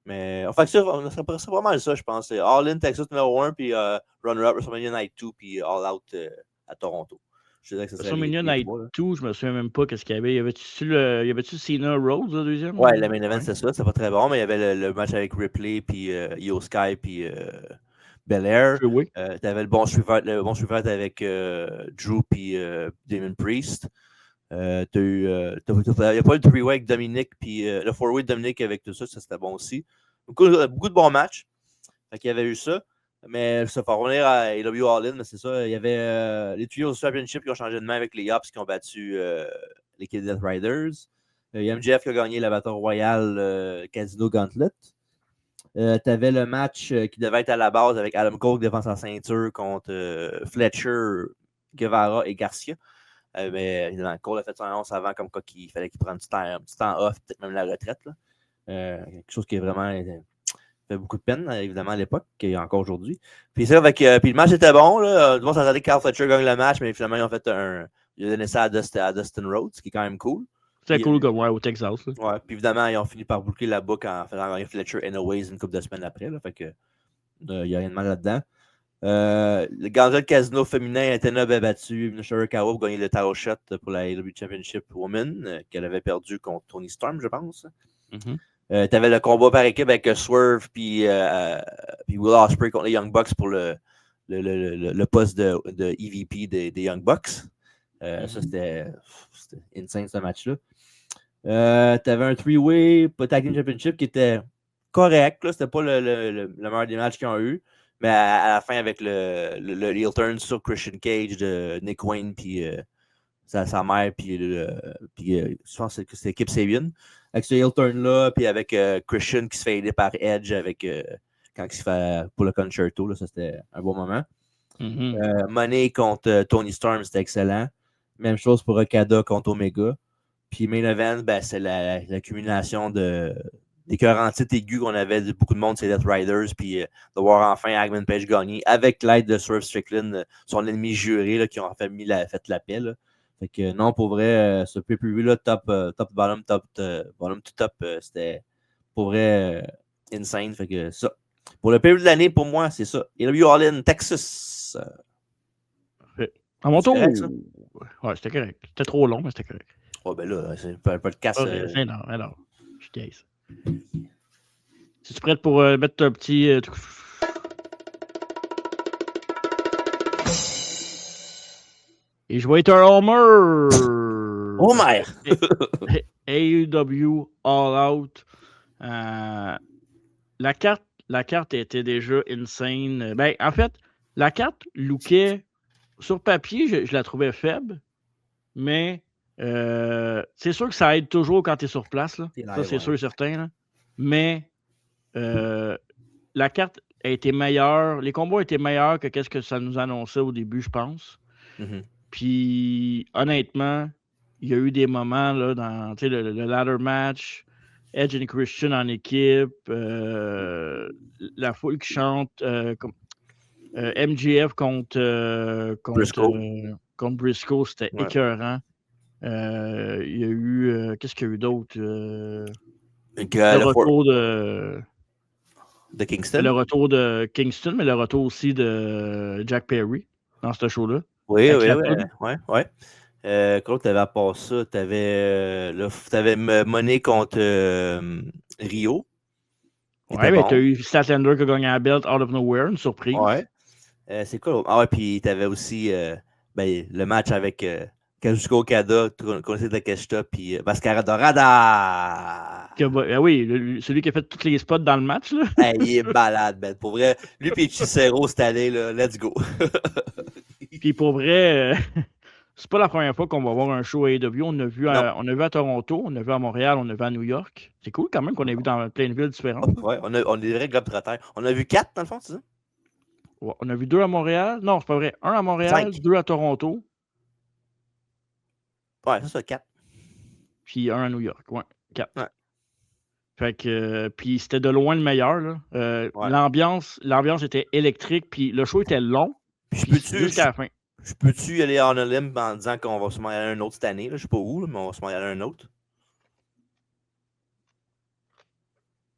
Mais enfin, ça serait pas mal ça, je pense. All In, Texas numéro 1, puis Runner-Up, WrestleMania Night 2, puis All Out à Toronto. WrestleMania Night 2, je me souviens même pas qu'est-ce qu'il y avait. Y avait-tu Cena Rhodes, le deuxième? Ouais, le main event, c'est ça. C'est pas très bon, mais il y avait le match avec Ripley, puis Io Sky, puis Belair. Oui. T'avais le bon suivant avec Drew, puis Damon Priest. Il n'y a pas le 3-way avec Dominic, puis le 4-way de Dominic avec tout ça, c'était bon aussi. Beaucoup de bons matchs. Fait qu'il y avait eu ça. Mais ça faut revenir à AEW All In, mais c'est ça. Il y avait les Trios Championship qui ont changé de main avec les Yops qui ont battu les Kid Death Riders. Il y a MJF qui a gagné la Battle Royale Casino Gauntlet. Tu avais le match qui devait être à la base avec Adam Cole devant sa ceinture contre Fletcher, Guevara et Garcia. Mais évidemment, Cole a fait son annonce avant comme quoi qu'il fallait qu'il prenne un petit temps off, peut-être même la retraite. Là. Quelque chose qui est vraiment fait beaucoup de peine, évidemment, à l'époque, et encore aujourd'hui. Puis ça, puis le match était bon. Là. Tout le monde s'attendait que Carl Fletcher gagne le match, mais finalement, ils ont fait ils ont donné ça à Dustin Rhodes, ce qui est quand même cool. C'était cool comme au Texas. Là. Ouais, puis évidemment, ils ont fini par boucler la boucle en faisant gagner Fletcher anyways une couple de semaines après. Là, fait que il n'y a rien de mal là-dedans. Le Gauntlet Casino féminin, Athena avait battu Shirakawa pour gagner le title shot pour la AEW Championship Woman, qu'elle avait perdu contre Toni Storm, je pense. Mm-hmm. Tu avais le combat par équipe avec Swerve puis Will Ospreay contre les Young Bucks pour le poste de EVP des Young Bucks. Ça, c'était insane, ce match-là. Tu avais un 3-way Tag Team Championship qui était correct. Là. C'était pas le meilleur des matchs qu'ils ont eu. Mais à la fin, avec le heel turn sur Christian Cage de Nick Wayne puis sa mère, puis je pense que c'était Kip Sabian. Avec ce heel turn-là, puis avec Christian qui se fait aider par Edge avec quand il se fait pour le concerto. Là, ça, c'était un bon moment. Mm-hmm. Money contre Toni Storm, c'était excellent. Même chose pour Okada contre Omega. Puis main event, c'est l'accumulation des cœurs en titre aigus qu'on avait de beaucoup de monde, c'est Death Riders, puis de voir enfin Hangman Page gagner avec l'aide de Swerve Strickland, son ennemi juré, là, qui ont fait la paix. Là. Fait que non, pour vrai, ce pay-per-view-là, top, bottom, bottom to top, c'était pour vrai insane. Fait que ça. Pour le pay-per-view de l'année, pour moi, c'est ça. AEW All In, Texas. À mon tour. Ouais, c'était correct. C'était trop long, mais c'était correct. Ouais, ben là, c'est un podcast. Non, je gaze. Es-tu prête pour mettre un petit. Et je vais être un homer! Homer! AEW All Out. La carte était déjà insane. Ben, en fait, la carte lookait sur papier, je la trouvais faible, mais c'est sûr que ça aide toujours quand tu es sur place. Là. Ça, c'est sûr et certain. Là. Mais la carte a été meilleure. Les combats étaient meilleurs que ce que ça nous annonçait au début, je pense. Mm-hmm. Puis, honnêtement, il y a eu des moments là, dans le ladder match, Edge et Christian en équipe, la foule qui chante MJF contre Briscoe, c'était écœurant. Il y a eu. Qu'est-ce qu'il y a eu d'autre? Le retour de Kingston. Le retour de Kingston, mais le retour aussi de Jack Perry dans ce show-là. Oui. Quand tu avais à part ça, tu avais Money contre Rio. Ouais, mais tu as eu Statlander qui a gagné la belt out of nowhere, une surprise. Ouais. C'est quoi? Ah ouais, puis tu avais aussi le match avec Kazuchika Okada, Konnichiwa Takeshita, puis Mascara Dorada. Oui, celui qui a fait tous les spots dans le match. Là. Il est malade, man. Pour vrai, lui et Chicero cette année, là, let's go. Puis pour vrai, c'est pas la première fois qu'on va voir un show AEW. On a vu à Toronto, on a vu à Montréal, on a vu à New York. C'est cool quand même qu'on ait vu dans plein de villes différentes. Ouais, on est des vrais globetrotters. On a vu 4 dans le fond, c'est ça? Ouais, on a vu 2 à Montréal. Non, c'est pas vrai. 1 à Montréal, 2 à Toronto. Ouais, c'est ça, 4. Puis 1 à New York. Ouais, 4. Ouais. Fait que, puis c'était de loin le meilleur. Là. Ouais. L'ambiance était électrique, puis le show était long. Jusqu'à la fin. Je peux-tu aller en Olympe en disant qu'on va se aller à un autre cette année? Là? Je sais pas où, là, mais on va se aller à un autre.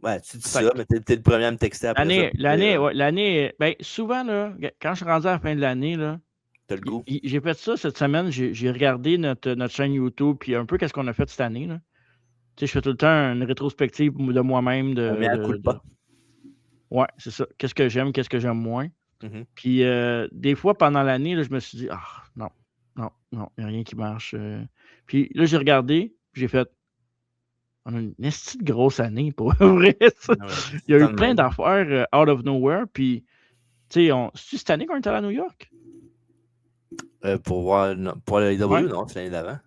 Ouais, tu dis ça, mais t'es le premier à me texter après. L'année, ben, souvent, là, quand je suis rendu à la fin de l'année, là, t'as le goût. J'ai fait ça cette semaine. J'ai regardé notre chaîne YouTube, puis un peu qu'est-ce qu'on a fait cette année. Là. Tu sais, je fais tout le temps une rétrospective de moi-même. Ouais, c'est ça. Qu'est-ce que j'aime moins. Mm-hmm. Puis des fois, pendant l'année, là, je me suis dit, non, il n'y a rien qui marche. Puis là, j'ai regardé, puis j'ai fait, on a une petite grosse année, pour vrai. Ça. Ouais, il y a eu plein d'affaires out of nowhere. Puis, tu sais, c'est cette année qu'on est allé à New York? Pour le IW, non, c'est l'année d'avant.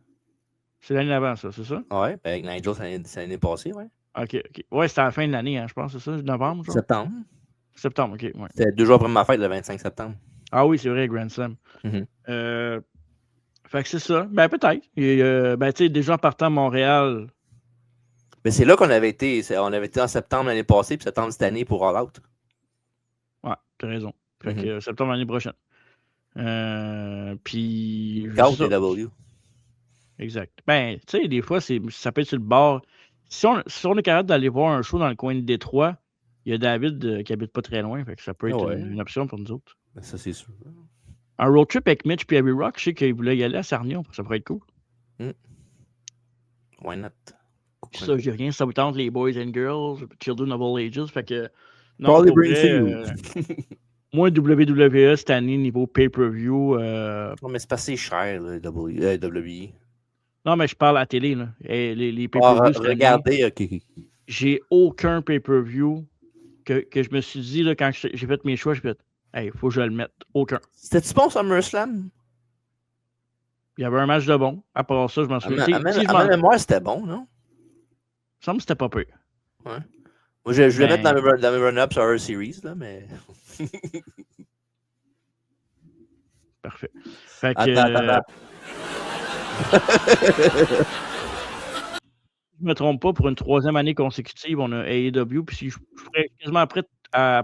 C'est l'année d'avant, ça, c'est ça? Ouais, avec Nigel, c'est l'année passée, ouais. OK. Ouais, c'était à la fin de l'année, hein, je pense, c'est ça? Novembre, genre? Septembre, OK. Ouais. C'était 2 jours après ma fête, le 25 septembre. Ah oui, c'est vrai, Grand Slam. Mm-hmm. Fait que c'est ça. Ben, peut-être. Ben, tu sais, déjà en partant à Montréal. Mais c'est là qu'on avait été. On avait été en septembre l'année passée, puis septembre cette année pour All Out. Ouais, t'as raison. Fait que septembre l'année prochaine. Puis. KOTW. Exact. Ben, tu sais, des fois, ça peut être sur le bord. Si on est capable d'aller voir un show dans le coin de Détroit, il y a David qui habite pas très loin. Fait que ça peut être une option pour nous autres. Ben, ça, c'est sûr. Un road trip avec Mitch et Heavy Rock, je sais qu'il voulait y aller à Sarnia. Ça pourrait être cool. Why not? Ça, j'ai rien. Ça vous tente les Boys and Girls, Children of All Ages. Fait que. Non, moi, WWE cette année, niveau pay-per-view. Non, mais c'est pas assez cher, le WWE. Non, mais je parle à la télé. Là. Les pay-per-view. Regardez, OK. J'ai aucun pay-per-view que je me suis dit, là, quand j'ai fait mes choix, j'ai fait, il faut que je le mette. Aucun. C'était-tu bon, SummerSlam? Il y avait un match de bon. À part ça, je m'en souviens. À ma mémoire, c'était bon, non? Il me semble que c'était pas peu. Ouais. Moi, je vais mettre dans mes run-ups sur Series, là, mais. Parfait. Fait que, attends. je me trompe pas, pour une 3e année consécutive, on a AEW. Puis si je serais quasiment prêt à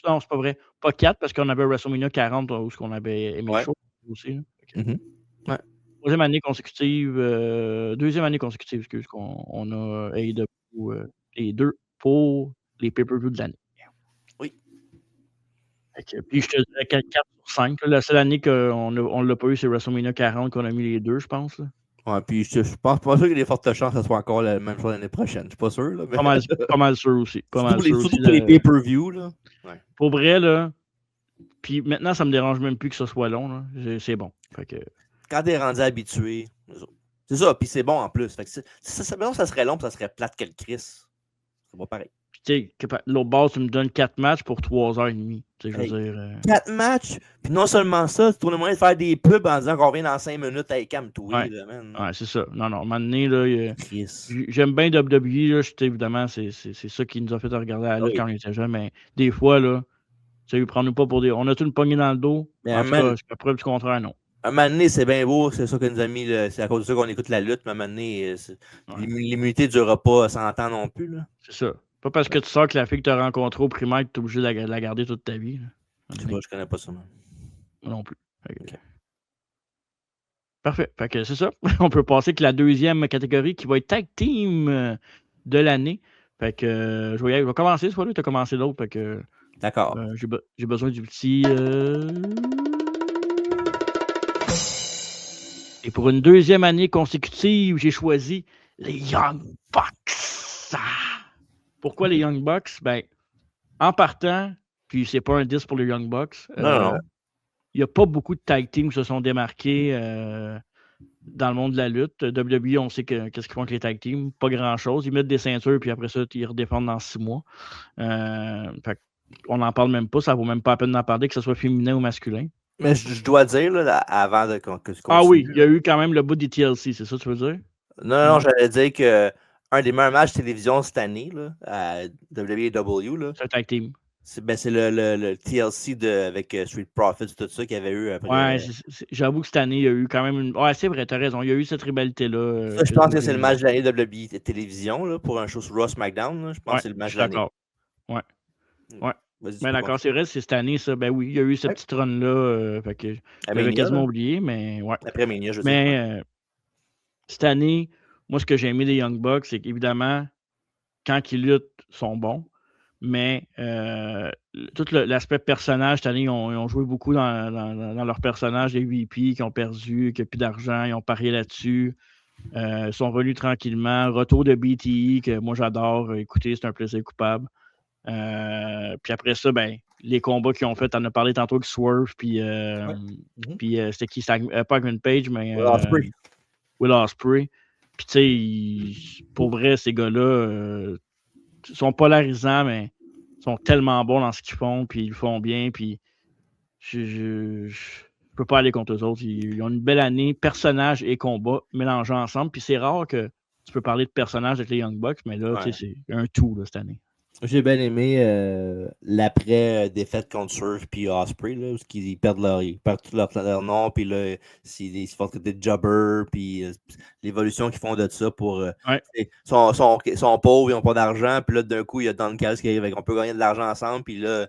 non, c'est pas vrai. Pas 4, parce qu'on avait WrestleMania 40 où on avait aimé le show aussi. Ouais. 3e année consécutive, 2e année consécutive, excuse, qu'on a AEW les 2 pour les pay-per-view de l'année. Oui. Puis je te dirais 4 sur 5. Là, la seule année qu'on ne l'a pas eu, c'est WrestleMania 40 qu'on a mis les 2, je pense. Là. Ouais, puis je pense pas sûr qu'il y ait des fortes chances que ce soit encore la même chose l'année prochaine. Je suis pas sûr. Là, mais... pas mal sûr aussi. Surtout pour les pay-per-view. Là. Ouais. Pour vrai, là. Puis maintenant, ça me dérange même plus que ce soit long. Là. C'est bon. Fait que, quand t'es rendu habitué, c'est ça, puis c'est bon en plus. Fait que ça serait long, puis ça serait plate que le Chris. C'est pas pareil. L'autre base, tu me donnes 4 matchs pour 3h30. Je veux dire. 4 matchs, puis non seulement ça, tu as le moyen de faire des pubs en disant qu'on revient dans 5 minutes avec calme-toi. Ouais, c'est ça. Non, à un moment donné, là, j'aime bien WWE, là, évidemment, c'est ça qui nous a fait regarder à la lutte quand on était jeunes, mais des fois, là, prends-nous pas pour des. On a tout une poignée dans le dos. Mais en tout cas, jusqu'à preuve du contraire, non. Un moment donné, c'est bien beau, c'est ça que nous a mis, c'est à cause de ça qu'on écoute la lutte, mais un moment donné, l'immunité ne durera pas 100 ans non plus. Là. C'est ça. Pas parce que tu sors que la fille que tu as rencontrée au primaire que tu es obligé de la garder toute ta vie. Je connais pas ça. Moi non plus. Okay. Parfait. Fait que c'est ça. On peut passer avec la deuxième catégorie qui va être Tag Team de l'année. Fait que je vais commencer ce fois-là. Tu as commencé l'autre. Fait que d'accord. J'ai besoin du petit. Et pour une deuxième année consécutive, j'ai choisi les Young Bucks. Pourquoi les Young Bucks? Ben, en partant, puis c'est pas un 10 pour les Young Bucks. Non. Il n'y a pas beaucoup de tag teams qui se sont démarqués dans le monde de la lutte. WWE, on sait qu'est-ce qu'ils font avec les tag teams. Pas grand-chose. Ils mettent des ceintures, puis après ça, ils redéfendent dans 6 mois. On n'en parle même pas. Ça vaut même pas la peine d'en parler, que ce soit féminin ou masculin. Mais je dois dire, là, avant que tu continues. Ah oui, il y a eu quand même le bout des TLC, c'est ça que tu veux dire? Non, j'allais dire qu'un des meilleurs matchs de télévision cette année, là, à WWE, c'est un tag team. C'est le TLC avec Street Profits, tout ça qu'il y avait eu après. Ouais, j'avoue que cette année, il y a eu quand même une. Ouais, c'est vrai, t'as raison. Il y a eu cette rivalité-là. Je pense que c'est le match de l'année WWE télévision là, pour un show sur Raw SmackDown. Là. Je pense que c'est le match de l'année. D'accord. Ouais. Mais d'accord, c'est vrai, c'est cette année, ça. Ben oui, il y a eu cette petite run-là. J'avais quasiment oublié, mais ouais. Après Mania, je sais. Mais cette année, moi, ce que j'ai aimé des Young Bucks, c'est qu'évidemment, quand ils luttent, ils sont bons. Mais tout l'aspect personnage, cette année, ils ont joué beaucoup dans leur personnage, les VP qui ont perdu, qui n'ont plus d'argent, ils ont parié là-dessus. Ils sont revenus tranquillement. Retour de BTE, que moi j'adore. Écoutez, c'est un plaisir coupable. Puis après ça, ben, les combats qu'ils ont fait, t'en as parlé tantôt avec Swerve, puis c'était qui? Pas Green Page, mais Will Ospreay. Puis tu sais, pour vrai, ces gars-là sont polarisants, mais sont tellement bons dans ce qu'ils font, puis ils le font bien, puis je peux pas aller contre eux autres. Ils ont une belle année, personnages et combats mélangés ensemble, puis c'est rare que tu peux parler de personnages avec les Young Bucks, mais là, tu sais, c'est un tout là, cette année. J'ai bien aimé l'après-défaite contre Surf puis Ospreay, là, parce qu'ils perdent tout leur nom, puis là, ils se font traiter de jobber, puis l'évolution qu'ils font de ça pour... Ils sont pauvres, ils n'ont pas d'argent, puis là, d'un coup, il y a Don Callis qui arrive, on peut gagner de l'argent ensemble, puis là,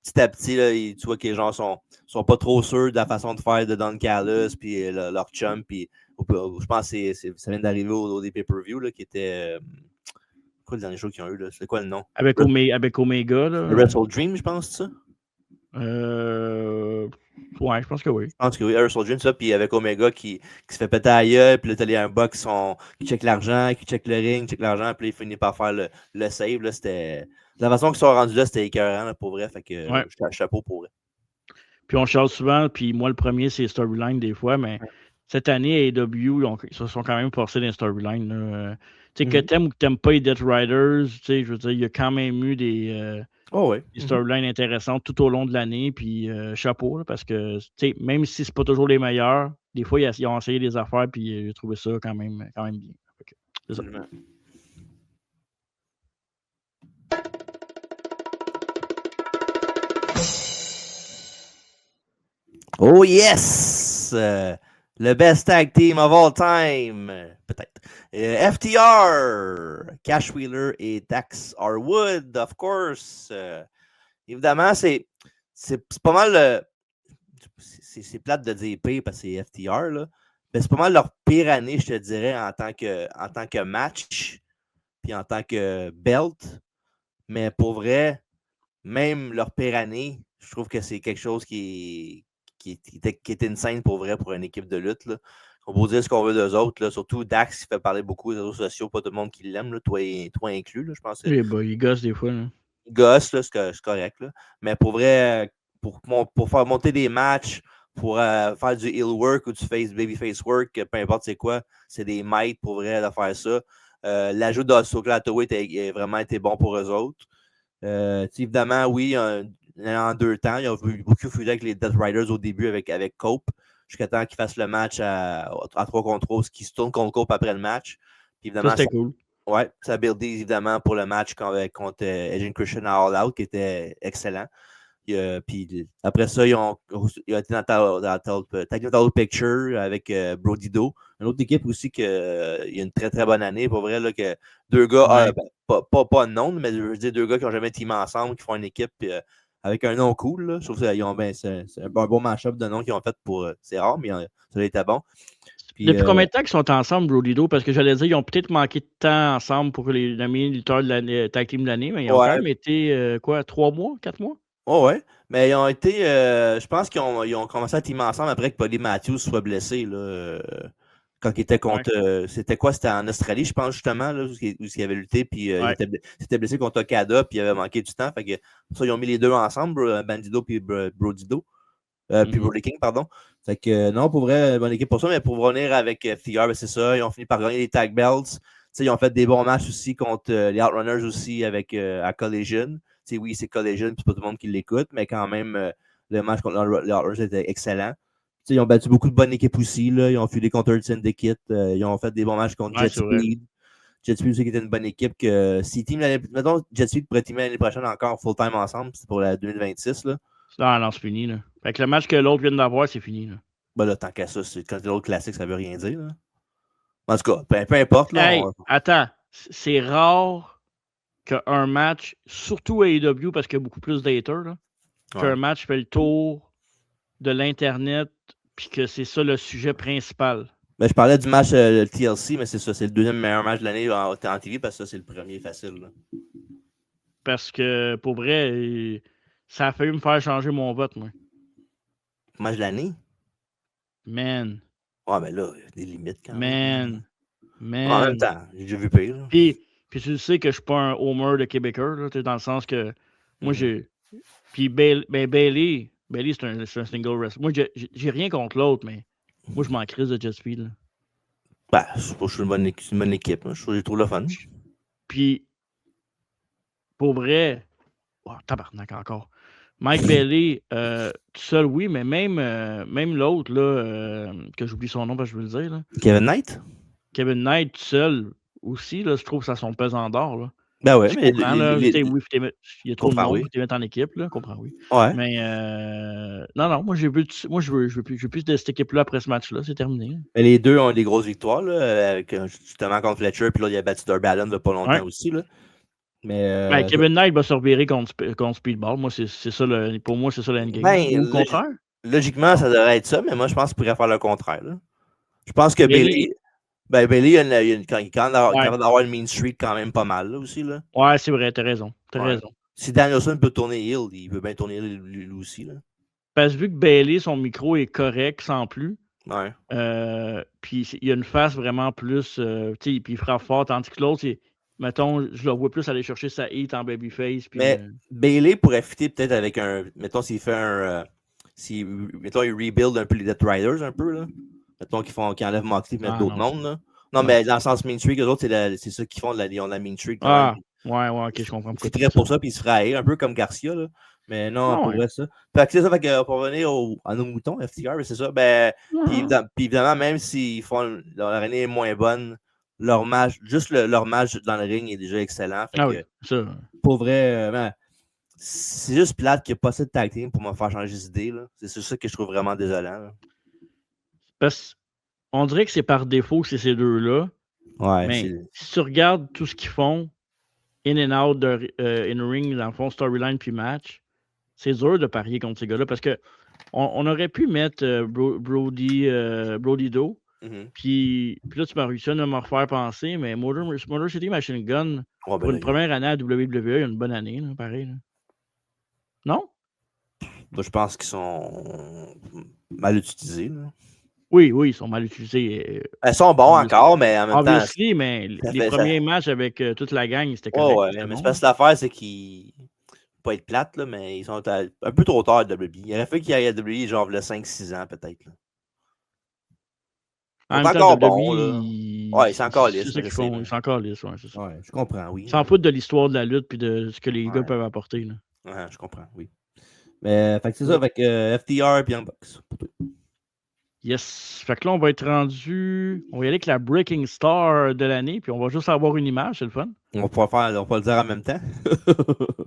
petit à petit, là, tu vois que les gens sont pas trop sûrs de la façon de faire de Don Callis, puis leur chum, puis je pense que ça vient d'arriver au des pay-per-view, là, qui était... quoi le dernier show qu'ils ont eu, là? C'est quoi le nom? Avec Omega, là. Le Wrestle Dream, je pense, c'est ça? Ouais, je pense que oui. Je pense que oui, Wrestle Dream, ça, puis avec Omega qui se fait péter à gueule, puis là, t'as les un box qui check l'argent, qui check le ring, qui check l'argent, puis là, il finit par faire le save, là, c'était... La façon qu'ils sont rendus là, c'était écœurant, là, pour vrai, fait que chapeau pour vrai. Puis on charge souvent, puis moi, le premier, c'est storyline des fois, mais cette année, AEW, ils se sont quand même forcés dans les storylines, tu sais, que t'aimes ou que t'aimes pas les Death Riders, tu sais, je veux dire, il y a quand même eu des storylines intéressantes tout au long de l'année, puis chapeau, là, parce que, tu sais, même si c'est pas toujours les meilleurs, des fois, ils ont essayé des affaires, puis j'ai trouvé ça quand même bien. Okay. C'est ça. Oh yes! Le best tag team of all time, peut-être. FTR, Cash Wheeler et Dax Harwood, of course. Évidemment, c'est pas mal. C'est plate de dire pire parce que c'est FTR, là. Mais c'est pas mal leur pire année, je te dirais, en tant que match, puis en tant que belt. Mais pour vrai, même leur pire année, je trouve que c'est quelque chose qui est insane pour vrai pour une équipe de lutte. Là. On peut dire ce qu'on veut d'eux autres. Là. Surtout Dax qui fait parler beaucoup des réseaux sociaux, pas tout le monde qui l'aime, là, toi inclus, là, je pense. Il gosse des fois. Là. Il gosse, là, c'est correct. Là. Mais pour vrai, pour faire monter des matchs, pour faire du heel work ou du babyface work, peu importe c'est quoi, c'est des maîtres pour vrai de faire ça. L'ajout d'Ossoka Hathaway a vraiment été bon pour eux autres. Évidemment, oui, en 2 temps, ils ont beaucoup fusé avec les Death Riders au début avec Cope, jusqu'à temps qu'ils fassent le match à 3 contre 3, qui se tourne contre Cope après le match. Puis, évidemment, ça, c'était cool. Ouais, ça a buildé évidemment pour le match contre Edge Christian à All Out, qui était excellent. Puis après ça, ils ont été dans la title picture avec Brody Doe. Une autre équipe aussi qui a une très très bonne année. Pour vrai, là, que 2 gars, pas de nom, mais je veux dire 2 gars qui n'ont jamais teamé ensemble, qui font une équipe avec un nom cool. Là. Je trouve que c'est un bon match-up de noms qu'ils ont fait pour. C'est rare, mais ça a été bon. Puis, depuis combien de temps qu'ils sont ensemble, Brody Doe? Parce que j'allais dire, ils ont peut-être manqué de temps ensemble pour les nommer lutteurs de l'année, tag team de l'année, mais ils ont quand même été, 3 mois, 4 mois? Oh ouais, mais ils ont été, je pense qu'ils ont commencé à teamer ensemble après que Buddy Matthews soit blessé, là, quand il était contre, c'était quoi? C'était en Australie, je pense, justement, là, où il avait lutté, puis il s'était blessé contre Okada, puis il avait manqué du temps, fait que ça, ils ont mis les deux ensemble, Bandido puis Brody Doe. Puis Brody King, pardon. Fait que non, pour vrai, bonne équipe pour ça, mais pour revenir avec FTR, c'est ça, ils ont fini par gagner les tag belts. Ils ont fait des bons matchs aussi contre les Outrunners aussi avec à Collision. Oui, c'est Collision, puis c'est pas tout le monde qui l'écoute, mais quand même, le match contre les Outrunners était excellent. Ils ont battu beaucoup de bonnes équipes aussi. Là. Ils ont filé contre Earth Syndicate. Ils ont fait des bons matchs contre Jet Speed. Jet Speed aussi qui était une bonne équipe. Si team mettons, Jet Speed pourrait teamer l'année prochaine encore full-time ensemble, c'est pour la 2026. Là. Non, c'est fini. Là. Fait que le match que l'autre vient d'avoir, c'est fini. Là. Ben là, tant qu'à ça, quand l'autre classique, ça veut rien dire. Là. En tout cas, peu importe. Là, hey, attends, c'est rare qu'un match, surtout à AEW, parce qu'il y a beaucoup plus d'haters, qu'un match fait le tour de l'Internet, puis que c'est ça le sujet principal. Ben, je parlais du match TLC, mais c'est ça, c'est le deuxième meilleur match de l'année en TV, parce que ça, c'est le premier facile. Là. Parce que, pour vrai, ça a failli me faire changer mon vote, moi. Match de l'année? Man. Ouais, mais là, il y a des limites quand même. Man. En même temps, j'ai déjà vu pire. Puis tu sais que je suis pas un homer de Québécois, là, dans le sens que moi, j'ai... Puis Bailey, c'est un single wrestler. Moi, j'ai rien contre l'autre, mais moi, je m'en crise de Jet Speed. Là. Ben, je trouve que c'est une bonne équipe. Hein. Je trouve que j'ai trouvé le fun. Puis, pour vrai... Oh, tabarnak encore. Mike Bailey, tout seul, oui, mais même l'autre, là, que j'oublie son nom, parce que je veux le dire. Là. Kevin Knight? Kevin Knight, tout seul, aussi, là, je trouve que ça son pesant d'or. Là. Ben ouais, je mais. Comprends, oui, il y a trop de monde, faut t'aimer en équipe, là, comprends, oui. Ouais. Mais, non, moi, je veux plus de cette équipe-là après ce match-là, c'est terminé. Mais les deux ont des grosses victoires, là, avec, justement contre Fletcher, puis là, il y a battu Darby Allin il n'y a pas longtemps aussi, là. Mais, Kevin Knight va se revirer contre Speedball. Moi, c'est ça pour moi, c'est ça l'endgame. Ou le contraire? Logiquement, ça devrait être ça, mais moi, je pense qu'il pourrait faire le contraire. Là. Je pense que Bailey, il a d'avoir une mean streak quand même pas mal là, aussi. Là. Ouais, c'est vrai, t'as raison. Si Danielson peut tourner heel, il veut bien tourner lui aussi. Là. Parce que vu que Bailey, son micro est correct sans plus, ouais. Puis il a une face vraiment plus, puis il frappe fort, tandis que l'autre, mettons, je le vois plus aller chercher sa hit en babyface. Puis, mais Bailey pourrait fitter peut-être avec mettons, s'il fait mettons, il rebuild un peu les Death Riders un peu, là. Mettons qu'ils enlèvent Moxley et mettent d'autres mondes, là. Non, mais dans le sens Main Street, eux autres, c'est ça qu'ils font, ils ont la Main Street. Ouais, ok, je comprends. Il ferait pour ça, puis il se ferait haïr, un peu comme Garcia, là. Mais non, pour vrai, ça. Fait que c'est ça, pour revenir à nos moutons, FTR, c'est ça. Ben, puis évidemment, même s'ils font leur année est moins bonne, leur match dans le ring est déjà excellent. Fait que, ça. Pour vrai, c'est juste plate qu'il n'y ait pas cette tag team pour me faire changer d'idée. C'est ça que je trouve vraiment désolant. Là. Parce qu'on dirait que c'est par défaut que c'est ces deux-là. Ouais, mais si tu regardes tout ce qu'ils font, in and out de in-ring, dans le fond, storyline puis match, c'est dur de parier contre ces gars-là parce que on aurait pu mettre Brody Doe. Puis là, tu m'as réussi à me refaire penser, mais Motor City Machine Gun, pour une première année à WWE, il y a une bonne année, là, pareil. Là. Non? Moi, je pense qu'ils sont mal utilisés. Là. Oui, ils sont mal utilisés. Ils sont bons encore, mais en même temps... mais les premiers matchs avec toute la gang, c'était correct. Ouais, mais c'est parce que l'affaire, c'est qu'ils... pas être plate, là, mais ils sont un peu trop tard à WWE. Il aurait fait qu'il y ait à WWE genre le 5-6 ans, peut-être. Là. En Ils même sont temps, encore WWE, bons, là. Ouais, ils sont encore lisses, c'est ça qu'ils font. Ils sont encore lisses, ouais, c'est ça. Ouais, je comprends, oui. Ils s'en foutent de l'histoire de la lutte et de ce que les gars peuvent apporter. Là. Ouais, je comprends, oui. Mais fait que c'est ça avec FTR et Young Bucks. Yes. Fait que là, on va être rendu. On va y aller avec la Breaking Star de l'année, puis on va juste avoir une image, c'est le fun. On va le dire en même temps.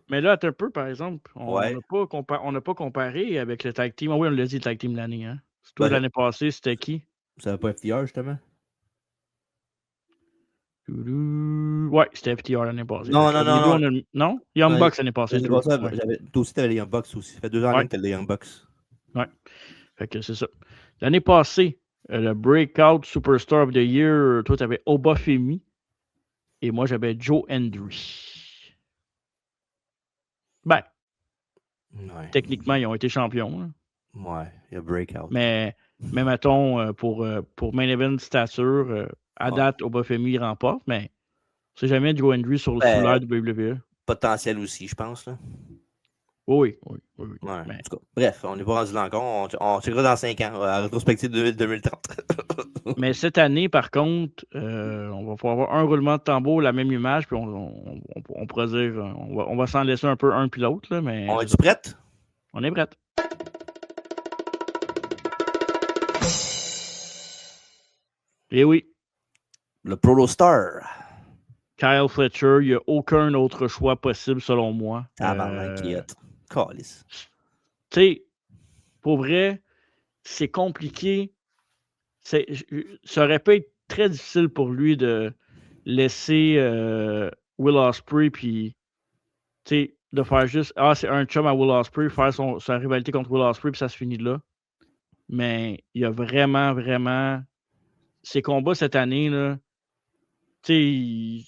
Mais là, attends un peu, par exemple. On n'a pas comparé avec le tag team. Ah oui, on l'a dit, le tag team de l'année. Hein? Toi, l'année passée, c'était qui? Ça va pas FTR, justement? Ouais, c'était FTR l'année passée. Non. Non? Young Bucks l'année passée. Toi aussi, t'avais les Young Bucks aussi. Ça fait 2 ans même que t'as les Young Bucks. Ouais. Fait que c'est ça. L'année passée, le Breakout Superstar of the Year, toi, t'avais Obafemi. Et moi, j'avais Joe Hendry. Ben, techniquement, ils ont été champions. Hein. Ouais, il y a Breakout. Mais mettons, pour Main Event stature, à date, Obafemi remporte, mais c'est jamais Joe Hendry sur le foulard de WWE. Potentiel aussi, je pense. Là. Oui. Ouais, mais... en tout cas, bref, on n'est pas rendu là encore. On checkera dans 5 ans, à rétrospective 2030. Mais cette année, par contre, on va pouvoir avoir un roulement de tambour, la même image, puis on pourra dire, on va s'en laisser un peu un puis l'autre. Là, mais on est-tu prête? On est prête. Et oui. Le Proto Star. Kyle Fletcher, il n'y a aucun autre choix possible selon moi. Calice. Tu sais, pour vrai, c'est compliqué. Ça aurait pu être très difficile pour lui de laisser Will Ospreay puis de faire juste c'est un chum à Will Ospreay, faire sa rivalité contre Will Ospreay puis ça se finit là. Mais il y a vraiment, vraiment ces combats cette année, là. Tu sais,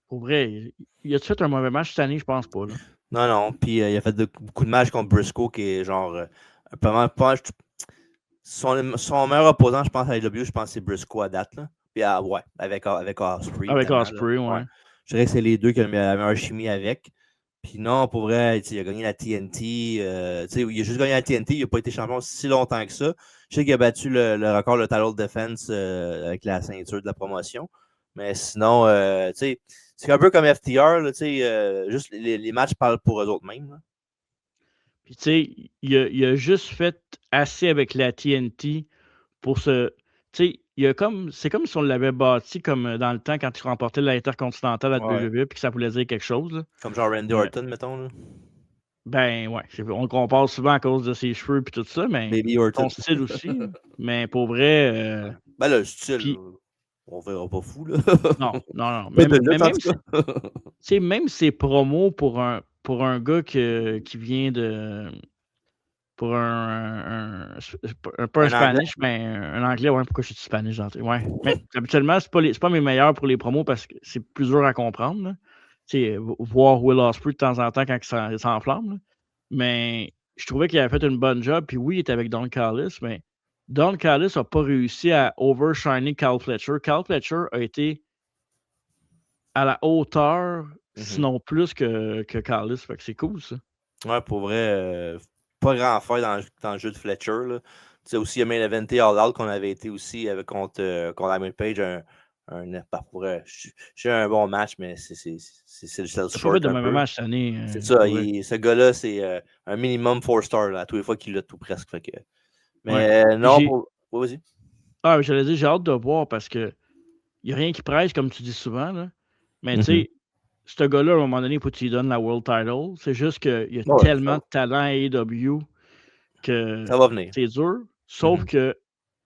pour vrai, il a-tu fait un mauvais match cette année? Je pense pas. Là. Non. Puis il a fait beaucoup de matchs contre Briscoe qui est genre son meilleur opposant, je pense, à AEW, je pense que c'est Briscoe à date. Là. Puis avec Ospreay. Avec Ospreay, ouais. Je dirais que c'est les deux qui ont la meilleure chimie avec. Puis non, pour vrai, il a gagné la TNT. Il a juste gagné la TNT, il n'a pas été champion si longtemps que ça. Je sais qu'il a battu le record, le title defense avec la ceinture de la promotion. Mais sinon, c'est un peu comme FTR, là, juste les matchs parlent pour eux autres mêmes. Là. Puis, tu sais, il a juste fait assez avec la TNT pour se. Tu sais, c'est comme si on l'avait bâti comme dans le temps quand il remportait l'Intercontinental à WWE puis que ça voulait dire quelque chose. Là. Comme genre Randy Orton, mettons. Là. Ben, ouais. On le compare souvent à cause de ses cheveux et tout ça, mais son style aussi. Mais pour vrai. Ben, le style. On verra pas fou, là. Non. Même ses promos pour un gars qui vient de. Pour pas un Spanish, mais un anglais. Ouais, pourquoi je suis Spanish? Ouais. Mais habituellement, c'est pas mes meilleurs pour les promos parce que c'est plus dur à comprendre. Voir Will Ospreay de temps en temps quand il s'enflamme. Mais je trouvais qu'il avait fait une bonne job. Puis oui, il était avec Don Callis, mais Don Callis n'a pas réussi à overshiner Kyle Fletcher. Kyle Fletcher a été à la hauteur, sinon plus que Callis. Fait que c'est cool, ça. Ouais, pour vrai, pas grand affaire dans le jeu de Fletcher. Là. Aussi, il y a Main Eventé All Out qu'on avait été aussi contre la Page. J'ai un bon match, mais c'est le short. De même match cette année. C'est ça. Ce gars-là, c'est un minimum 4-star là, à tous les fois qu'il l'a tout presque. Fait que... Mais non, vas-y. Ah, j'allais dire, j'ai hâte de voir parce que il n'y a rien qui presse, comme tu dis souvent. Là. Mais tu sais, ce gars-là, à un moment donné, il faut que tu lui donnes la World Title. C'est juste qu'il y a tellement de talent à AEW que ça va venir. C'est dur. Sauf que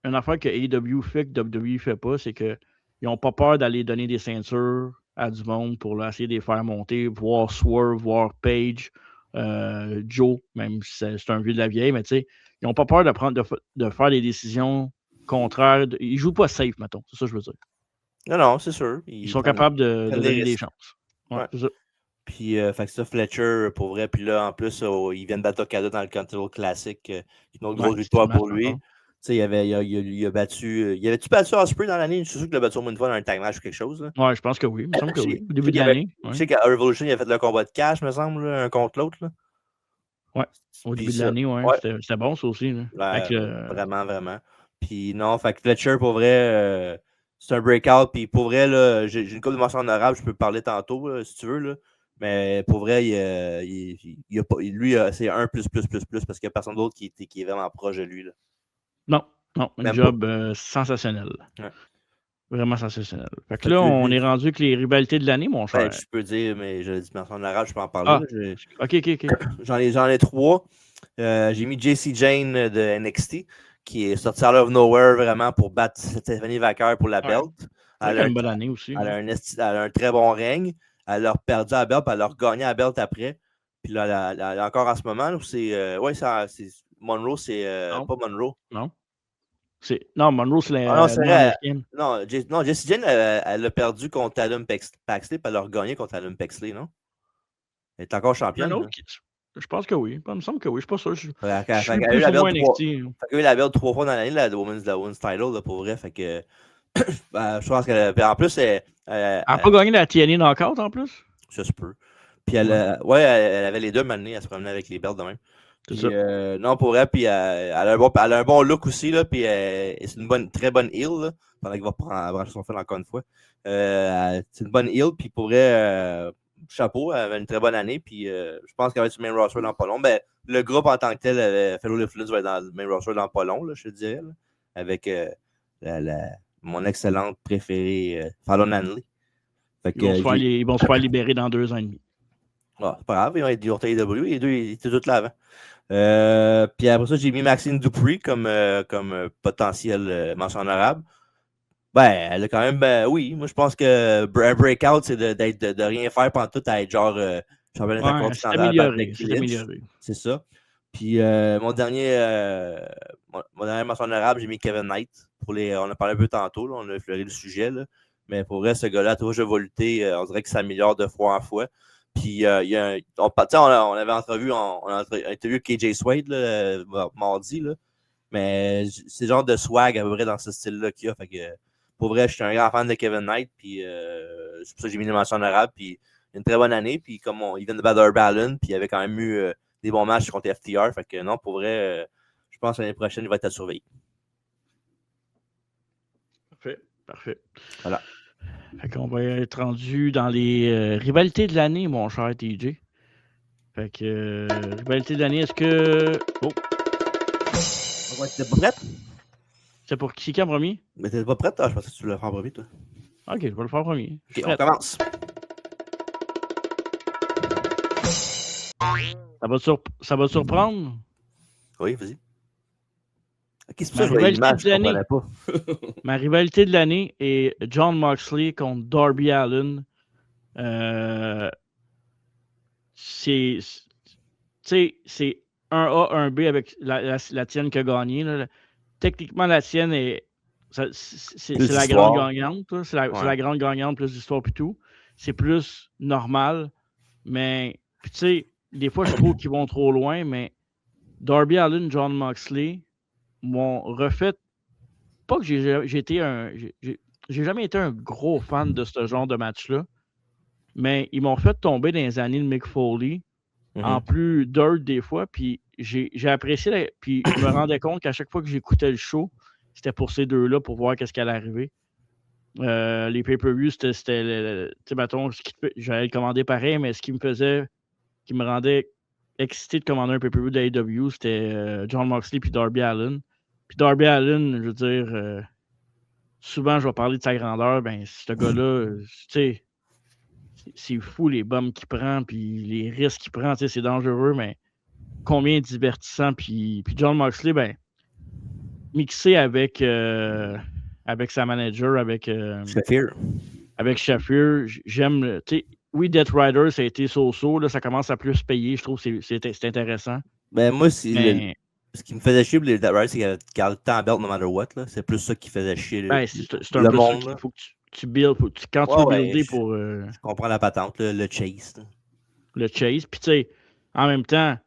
une affaire que AEW fait que WWE ne fait pas, c'est qu'ils n'ont pas peur d'aller donner des ceintures à du monde pour essayer de les faire monter, voir Swerve, voir Page, Joe, même si c'est un vieux de la vieille, mais tu sais, ils n'ont pas peur de faire des décisions contraires. Ils ne jouent pas safe, mettons. C'est ça que je veux dire. Non, c'est sûr. Ils sont capables de donner des chances. Ouais. C'est ça. Puis, fait que ça, Fletcher, pour vrai. Puis là, en plus, il vient de battre Okada dans le Continental Classic. Une autre grosse victoire pour lui. il a battu. Il avait-tu battu Ospreay dans l'année? Je suis sûr qu'il l'a battu au moins une fois dans un tag match ou quelque chose. Là. Ouais, je pense que oui. Il me semble que oui. Au début de l'année. Je sais qu'à Revolution, il a fait le combat de cash, me semble, là, un contre l'autre. Là. Ouais. Au début de l'année, ouais. C'était bon, ça aussi. Là. Vraiment, vraiment. Puis non, fait que Fletcher, pour vrai, c'est un breakout. Puis pour vrai, là, j'ai une couple de mentions honorables, je peux parler tantôt, là, si tu veux. Là. Mais pour vrai, lui, c'est un plus, parce qu'il n'y a personne d'autre qui est vraiment proche de lui. Là. Non, un job sensationnel. Ouais. Vraiment sensationnel. Fait que là, on est rendu avec les rivalités de l'année, mon cher. Ben, je peux dire, mais je dis mention honorable, je peux en parler. OK. J'en ai 3. J'ai mis JC Jane de NXT, qui est sorti out of nowhere vraiment pour battre Stephanie Vaquer pour la belt. Elle a une bonne année aussi. Elle a un très bon règne. Elle a perdu la belt, puis elle a regagné la belt après. Puis là, elle a encore en ce moment, c'est Monroe, c'est pas Monroe. Non, Monroe, c'est la américaine. Non, Jessie Jane, elle a perdu contre Adam Paxley, puis elle a regagné contre Adam Paxley, non? Elle est encore championne. Je pense que oui. Il me semble que oui. Je suis pas sûr. Elle a eu la belt 3 fois dans l'année, la Women's Title, là, pour vrai. Fait que, je pense qu'elle. En plus, elle n'a pas gagné la TNA Knockout, en plus? Ça se peut. Puis elle avait les deux maintenant, elle se promenait avec les belts de même. Puis, non, pour elle, puis elle a un bon look aussi, là, puis c'est une très bonne heel, là, pendant qu'elle va brancher son fil encore une fois. C'est une bonne heel, puis pour elle, chapeau, elle avait une très bonne année, puis je pense qu'elle va être sur le main roster dans pas long. Ben, le groupe en tant que tel, Fellow Influence va être dans le main roster dans pas long, là, je te dirais, là, avec mon excellente préférée, Fallon Henley. Ils vont se faire libérer dans 2 ans et demi. Ah, c'est pas grave, ils vont être du AEW, les deux, ils étaient tous là avant. Puis après ça, j'ai mis Maxine Dupree comme potentiel mention honorable. Ben, elle a quand même, oui, moi je pense que un breakout, c'est de rien faire pendant tout à être genre championne intercontinentale. C'est amélioré. C'est ça. Puis mon dernier mention honorable, j'ai mis Kevin Knight. On a parlé un peu tantôt, là, on a effleuré le sujet, là, mais pour vrai, ce gars-là, toujours je vais lutter, on dirait qu'il s'améliore de fois en fois. Puis on avait interviewé KJ Swade là, mardi, là, mais c'est le genre de swag à peu près dans ce style-là qu'il y a. Fait que, pour vrai, je suis un grand fan de Kevin Knight, puis c'est pour ça que j'ai mis une mention honorable. Puis une très bonne année, puis comme il vient de battre Darby Allin, puis il avait quand même eu des bons matchs contre FTR. Fait que non, pour vrai, je pense que l'année prochaine, il va être à surveiller. Parfait. Voilà. Fait qu'on va être rendu dans les rivalités de l'année, mon cher TJ. Fait que rivalité de l'année, est-ce que. Oh! Ouais, t'es pas prête? C'est pour qui en premier? Mais t'es pas prête? Ah, je pensais que tu voulais le faire en premier, toi. Ok, je vais le faire en premier. Ok, on commence. Ça va te surprendre? Oui, vas-y. Okay, c'est ma rivalité de l'année. Ma rivalité de l'année est Jon Moxley contre Darby Allin. C'est 1A, 1B avec la tienne qui a gagné. Là. Techniquement, la tienne c'est la grande gagnante. C'est la grande gagnante, plus d'histoire et tout. C'est plus normal. Mais, tu sais, des fois, je trouve qu'ils vont trop loin, mais Darby Allin, Jon Moxley m'ont refait. Pas que j'ai jamais été un gros fan de ce genre de match-là, mais ils m'ont fait tomber dans les années de Mick Foley, en plus dirt des fois, puis j'ai apprécié, puis je me rendais compte qu'à chaque fois que j'écoutais le show, c'était pour ces deux-là, pour voir qu'est-ce qui allait arriver. Les pay-per-views, c'était tu sais, mettons, j'allais le commander pareil, mais ce qui me rendait excité de commander un pay-per-view de AEW, c'était Jon Moxley puis Darby Allin. Puis Darby Allin, je veux dire, souvent, je vais parler de sa grandeur. Ben, ce gars-là, tu sais, c'est fou les bombes qu'il prend, puis les risques qu'il prend, tu sais, c'est dangereux, mais combien divertissant. Puis Jon Moxley, ben, mixé avec sa manager, avec Shafir, j'aime, tu sais, oui, Death Rider, ça a été so-so, là, ça commence à plus payer, je trouve que c'est intéressant. Ben, moi, ce qui me faisait chier pour les Death Rider, c'est qu'elle garde le temps à belt no matter what. Là. C'est plus ça qui faisait chier c'est un peu monde. Il faut que tu builds. Quand tu veux builder pour. Je comprends la patente, le chase. Là. Le chase. Puis, tu sais, en même temps,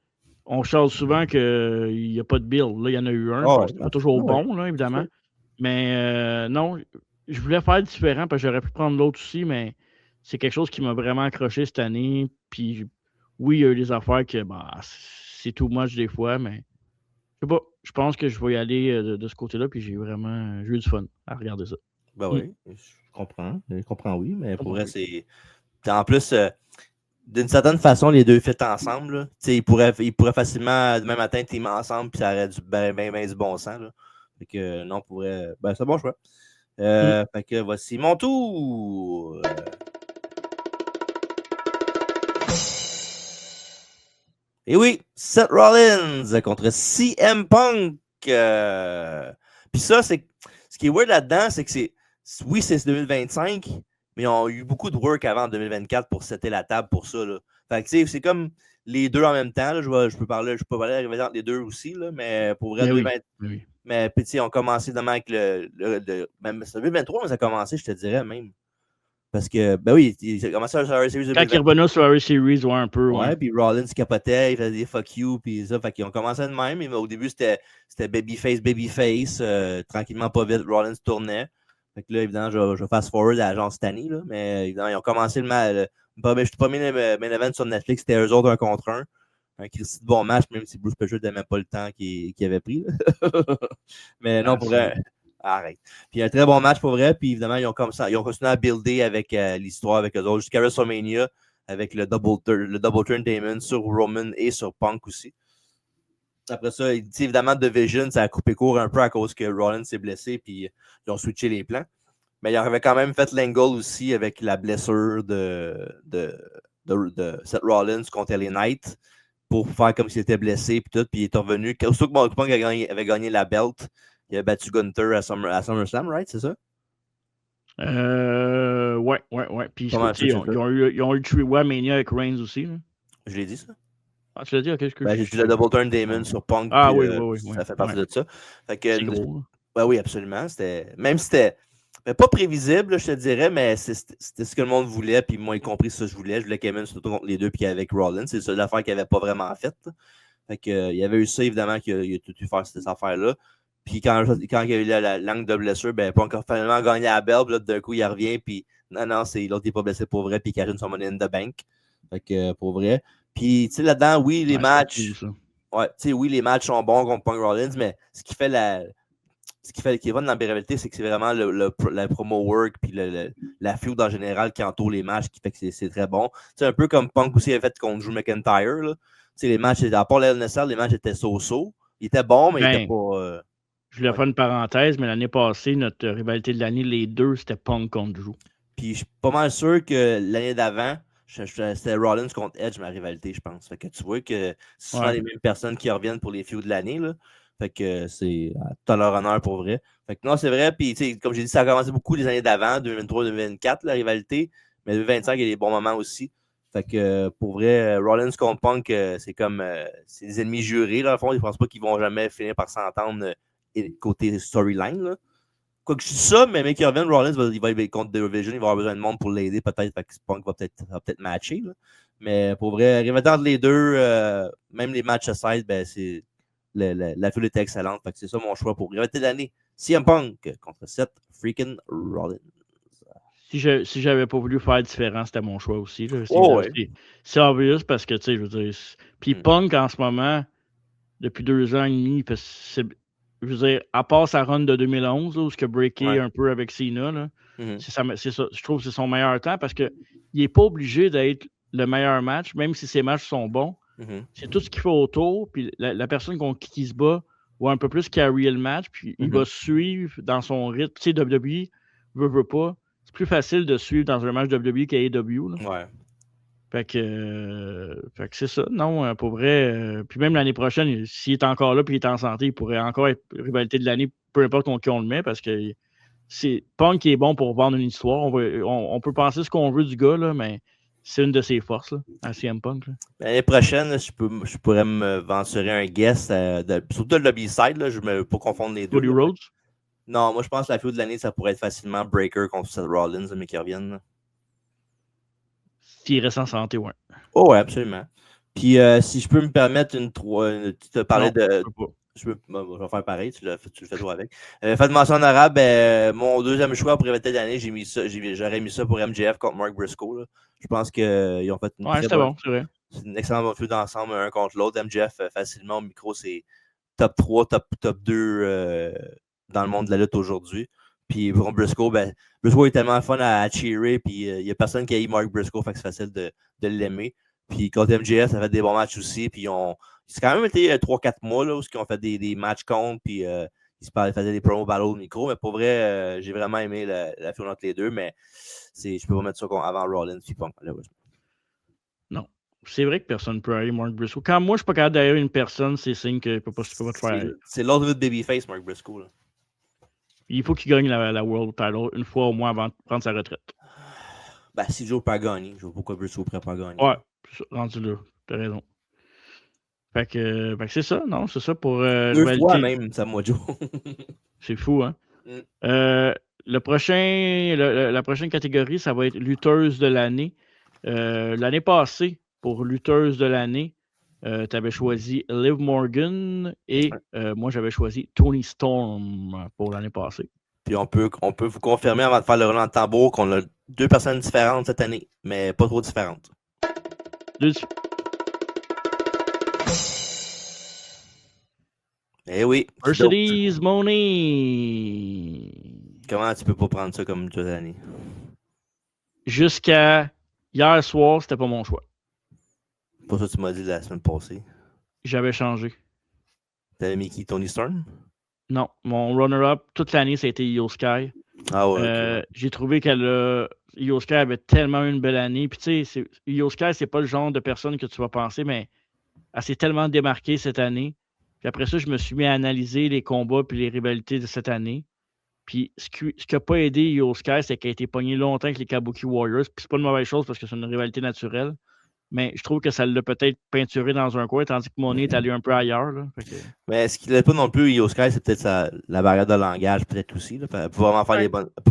on charle souvent qu'il n'y a pas de build. Là, il y en a eu un. Oh, C'était pas toujours bon, là, évidemment. Mais non, je voulais faire différent parce que j'aurais pu prendre l'autre aussi, mais c'est quelque chose qui m'a vraiment accroché cette année. Puis oui, il y a eu des affaires que c'est too much des fois, mais je sais pas. Je pense que je vais y aller de ce côté-là, puis j'ai eu du fun à regarder ça. Ben oui, je comprends, oui, mais pour vrai, c'est. En plus, d'une certaine façon, les deux fit ensemble. Ils pourraient facilement demain matin teamer ensemble, puis ça aurait ben du bon sens. Là. Fait que non, pourrait. Ben, c'est un bon choix. Fait que voici mon tour. Et oui, Seth Rollins contre CM Punk. Puis ça, c'est ce qui est weird là-dedans, c'est que c'est 2025, mais ils ont eu beaucoup de work avant en 2024 pour setter la table pour ça. Là. Fait que c'est comme les deux en même temps. Là. Je peux parler entre les deux aussi, là, mais pour vrai, mais puis ils ont commencé demain avec même 2023, mais ça a commencé, je te dirais même. Parce que, ben oui, il a commencé sur Harry Series. Quand il revenait sur Harry Series, un peu. Ouais, puis Rollins capotait, il faisait des fuck you, puis ça. Fait qu'ils ont commencé de même. Mais au début, c'était babyface. Tranquillement, pas vite, Rollins tournait. Fait que là, évidemment, je fast-forward à l'agence Stanley, là. Mais évidemment, ils ont commencé le match. Je suis pas mis le main event sur Netflix, c'était eux autres 1 contre 1. Un Christy de bon match, même si Bruce Pritchard n'aimait pas le temps qu'il avait pris. Mais non, pour vrai. Arrête. Puis un très bon match pour vrai. Puis évidemment, ils ont continué à builder avec l'histoire avec eux autres jusqu'à WrestleMania avec le double turn Damon sur Roman et sur Punk aussi. Après ça, évidemment, Division, ça a coupé court un peu à cause que Rollins s'est blessé puis ils ont switché les plans. Mais ils avaient quand même fait l'angle aussi avec la blessure de Seth Rollins contre LA Knight pour faire comme s'il était blessé puis tout. Puis il est revenu. Surtout que Punk avait gagné la belt. Il a battu Gunther à SummerSlam, right? C'est ça? Ouais. Puis ils ont eu Triwa Mania avec Reigns aussi. Là. Je l'ai dit, ça? Ah, tu l'as dit? Ok, j'ai dit le Double Turn Damon sur Punk. Ah oui. Ça fait partie de ça. Fait que, c'est gros. Ben oui, absolument. Même si c'était pas prévisible, je te dirais, mais c'était ce que le monde voulait. Puis moi, y compris ça, je voulais. Je voulais Kevin surtout contre les deux, puis avec Rollins. C'est ça l'affaire qu'il n'avait pas vraiment faite. Fait que, il y avait eu ça, évidemment, qu'il a tout dû faire cette affaire-là. Puis quand il y a eu la langue de blessure, ben Punk a finalement gagné la belle. Là, d'un coup, il revient. Puis non, l'autre n'est pas blessé pour vrai. Puis Karine son money in the bank. Fait que pour vrai. Puis tu sais, là-dedans, oui, les matchs. Ouais, tu sais, oui, les matchs sont bons contre Punk Rollins, mais ce qui fait qui va dans la rivalité, c'est que c'est vraiment la promo work puis la feud en général qui entoure les matchs qui fait que c'est très bon. C'est un peu comme Punk aussi avait fait contre Drew McIntyre. Là. Les matchs, à part l'NSL, les matchs étaient so-so. Ils étaient bons, mais ils n'étaient pas. Je voulais faire une parenthèse, mais l'année passée, notre rivalité de l'année, les deux, c'était Punk contre Drew. Puis je suis pas mal sûr que l'année d'avant, c'était Rollins contre Edge, ma rivalité, je pense. Fait que tu vois que ce sont les mêmes personnes qui reviennent pour les feuds de l'année. Là. Fait que c'est tout à leur honneur pour vrai. Fait que non, c'est vrai. Puis comme j'ai dit, ça a commencé beaucoup les années d'avant, 2023-2024, la rivalité. Mais 2025, il y a des bons moments aussi. Fait que pour vrai, Rollins contre Punk, c'est comme c'est des ennemis jurés, là, au fond. Ils ne pensent pas qu'ils vont jamais finir par s'entendre côté storyline. Là. Quoi que je dis ça, mais mec qui revient, Rollins, il va être contre Division, il va avoir besoin de monde pour l'aider, peut-être. Fait que Punk va peut-être matcher. Là. Mais pour vrai, rivalité entre les deux, même les matchs à side, ben, c'est la foule était excellente. Fait que c'est ça mon choix pour rivalité de l'année. CM Punk contre Seth freaking Rollins. Si j'avais pas voulu faire différent, c'était mon choix aussi. Là. C'est obvious parce que, tu sais, je veux dire. Puis Punk, en ce moment, depuis 2 ans et demi, je veux dire, à part sa run de 2011, là, où il a breaké un peu avec Cena, là, c'est ça, je trouve que c'est son meilleur temps parce qu'il n'est pas obligé d'être le meilleur match, même si ses matchs sont bons. C'est tout ce qu'il fait autour, puis la personne contre qui il se bat va un peu plus carry le match, puis il va suivre dans son rythme. Tu sais, WWE veut pas. C'est plus facile de suivre dans un match WWE qu'AEW. Ouais. Fait que c'est ça. Non, pour vrai. Puis même l'année prochaine, s'il est encore là et il est en santé, il pourrait encore être rivalité de l'année, peu importe contre qui on le met, parce que c'est Punk qui est bon pour vendre une histoire. On peut penser ce qu'on veut du gars, là, mais c'est une de ses forces, là, à CM Punk. Là. L'année prochaine, je pourrais me venturer un guest, surtout le lobby side, là, je ne veux pas confondre les deux. Cody Rhodes? Non, moi je pense que la feud de l'année, ça pourrait être facilement Breaker contre Seth Rollins, mais qui reviennent. S'il reste en santé, ouais. Oh, ouais, absolument. Puis, si je peux me permettre tu te parlais de... Je vais faire pareil, tu le fais toi avec. Fait de mention honorable, mon deuxième choix pour éviter d'année, j'aurais mis ça pour MJF contre Mark Briscoe. Là. Je pense qu'ils ont fait c'est une excellente bonne feu d'ensemble, un contre l'autre. MJF, facilement, au micro, c'est top 3, top 2 dans le monde de la lutte aujourd'hui. Puis pour Briscoe, Briscoe est tellement fun à cheerer, puis il n'y a personne qui a eu Mark Briscoe, fait que c'est facile de l'aimer. Puis contre MJF, ça fait des bons matchs aussi, puis c'est quand même été 3-4 mois là, où ils ont fait des matchs contre, puis ils faisaient des promo battles au micro, mais pour vrai, j'ai vraiment aimé la fille entre les deux, mais je peux pas mettre ça avant Rollins puis Punk, malheureusement. Non. C'est vrai que personne ne peut aller Mark Briscoe. Quand moi, je suis pas capable d'aller une personne, c'est signe que tu peux pas te faire. C'est l'autre de Babyface, Mark Briscoe. Là. Il faut qu'il gagne la World Title une fois au moins avant de prendre sa retraite. Si Joe peut gagner, je vois pourquoi Briscoe pourrait pas gagner. Ouais, rendu là. T'as raison. Fait que c'est ça, non? C'est ça pour. 2 fois même, Samoa Joe. C'est fou, hein? La prochaine catégorie, ça va être lutteuse de l'année. L'année passée, pour lutteuse de l'année, tu avais choisi Liv Morgan et moi, j'avais choisi Toni Storm pour l'année passée. Puis on peut vous confirmer avant de faire le roulement de tambour qu'on a 2 personnes différentes cette année, mais pas trop différentes. Eh oui. Mercedes Moné. Comment tu peux pas prendre ça comme toute l'année? Jusqu'à hier soir, c'était pas mon choix. Pas ça que tu m'as dit la semaine passée. J'avais changé. T'avais mis qui? Toni Storm? Non. Mon runner-up toute l'année, ça a été Io Sky. Ah ouais. J'ai trouvé Io Sky avait tellement une belle année. Puis tu sais, Io Sky, c'est pas le genre de personne que tu vas penser, mais elle s'est tellement démarquée cette année. Puis après ça, je me suis mis à analyser les combats puis les rivalités de cette année. Puis ce qui n'a pas aidé Io Sky, c'est qu'elle a été pognée longtemps avec les Kabuki Warriors. Puis c'est pas une mauvaise chose parce que c'est une rivalité naturelle. Mais je trouve que ça l'a peut-être peinturé dans un coin, tandis que Moné est allé un peu ailleurs. Là. Mais ce qu'il n'a pas non plus, Io Sky, c'est peut-être la barrière de langage, peut-être aussi. Là. Elle ne peut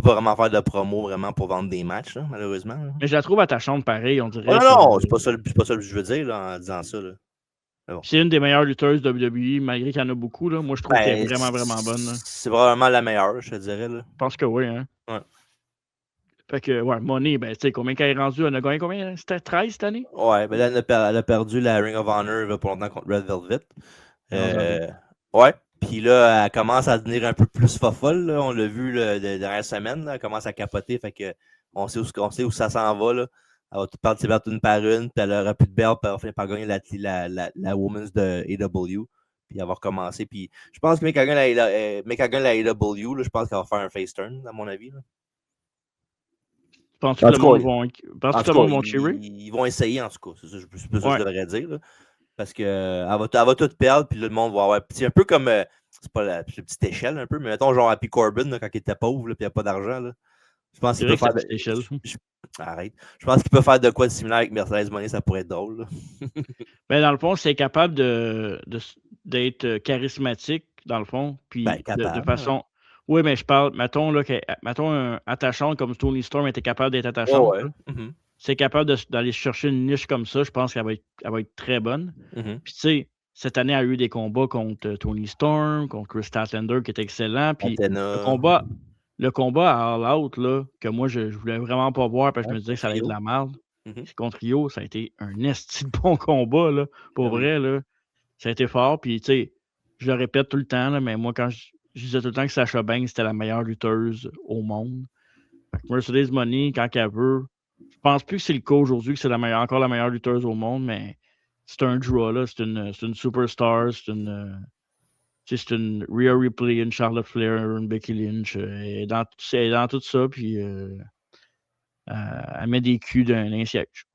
pas vraiment faire de promo vraiment pour vendre des matchs, là, malheureusement. Là. Mais je la trouve attachante pareil, on dirait. Non, c'est pas ça que je veux dire là, en disant ça. Là. Bon. C'est une des meilleures lutteuses de WWE, malgré qu'il y en a beaucoup. Là. Moi, je trouve qu'elle est vraiment, vraiment bonne. Là. C'est probablement la meilleure, je te dirais. Là. Je pense que oui. Hein? Ouais. Fait que, Moné, tu sais, combien qu'elle est rendue? Elle a gagné combien? C'était 13 cette année? Ouais, là, elle a perdu la Ring of Honor pour longtemps contre Red Velvet. Ouais. Puis là, elle commence à devenir un peu plus fofolle. Là. On l'a vu la dernière semaine. Là. Elle commence à capoter. Fait que on sait où ça s'en va. Là. Elle va tout partir une par une. Puis elle aura plus de belt. Puis elle va finir par gagner la Women's de AEW. Puis elle va recommencer. Puis je pense que Mecca gagne la AEW. Là, je pense qu'elle va faire un face turn, à mon avis. Là. Penses-tu que le monde vont cheerer? Ils vont essayer, en tout cas. C'est ça que je devrais dire. Là. Parce qu'elle va tout perdre, puis là, le monde va avoir. C'est un peu comme. C'est pas la petite échelle, un peu, mais mettons, genre Happy Corbin, là, quand il était pauvre, puis il n'y a pas d'argent. Là. Je pense qu'il peut faire. Arrête. Je pense qu'il peut faire de quoi de similaire avec Mercedes Moné, ça pourrait être drôle. Ben, dans le fond, c'est capable d'être charismatique, dans le fond. Puis de façon. Oui, mais je parle, mettons, attachante comme Toni Storm était capable d'être attachante. C'est capable d'aller chercher une niche comme ça. Je pense qu'elle va être très bonne. Puis, tu sais, cette année, elle a eu des combats contre Toni Storm, contre Chris Statlander, qui était excellent. Puis, le combat à All Out, là, que moi, je voulais vraiment pas voir parce que je me disais que ça allait être de la merde. Contre Rio, ça a été un esti de bon combat, là. Pour vrai, là. Ça a été fort. Puis, tu sais, je le répète tout le temps, là, mais moi, quand je disais tout le temps que Sasha Banks, c'était la meilleure lutteuse au monde. Fait que Mercedes Moné, quand elle veut, je pense plus que c'est le cas aujourd'hui, que c'est encore la meilleure lutteuse au monde, mais c'est un draw, là. C'est une superstar, c'est une Rhea Ripley, une Charlotte Flair, une Becky Lynch. Elle est dans tout ça, puis elle met des culs d'un siège.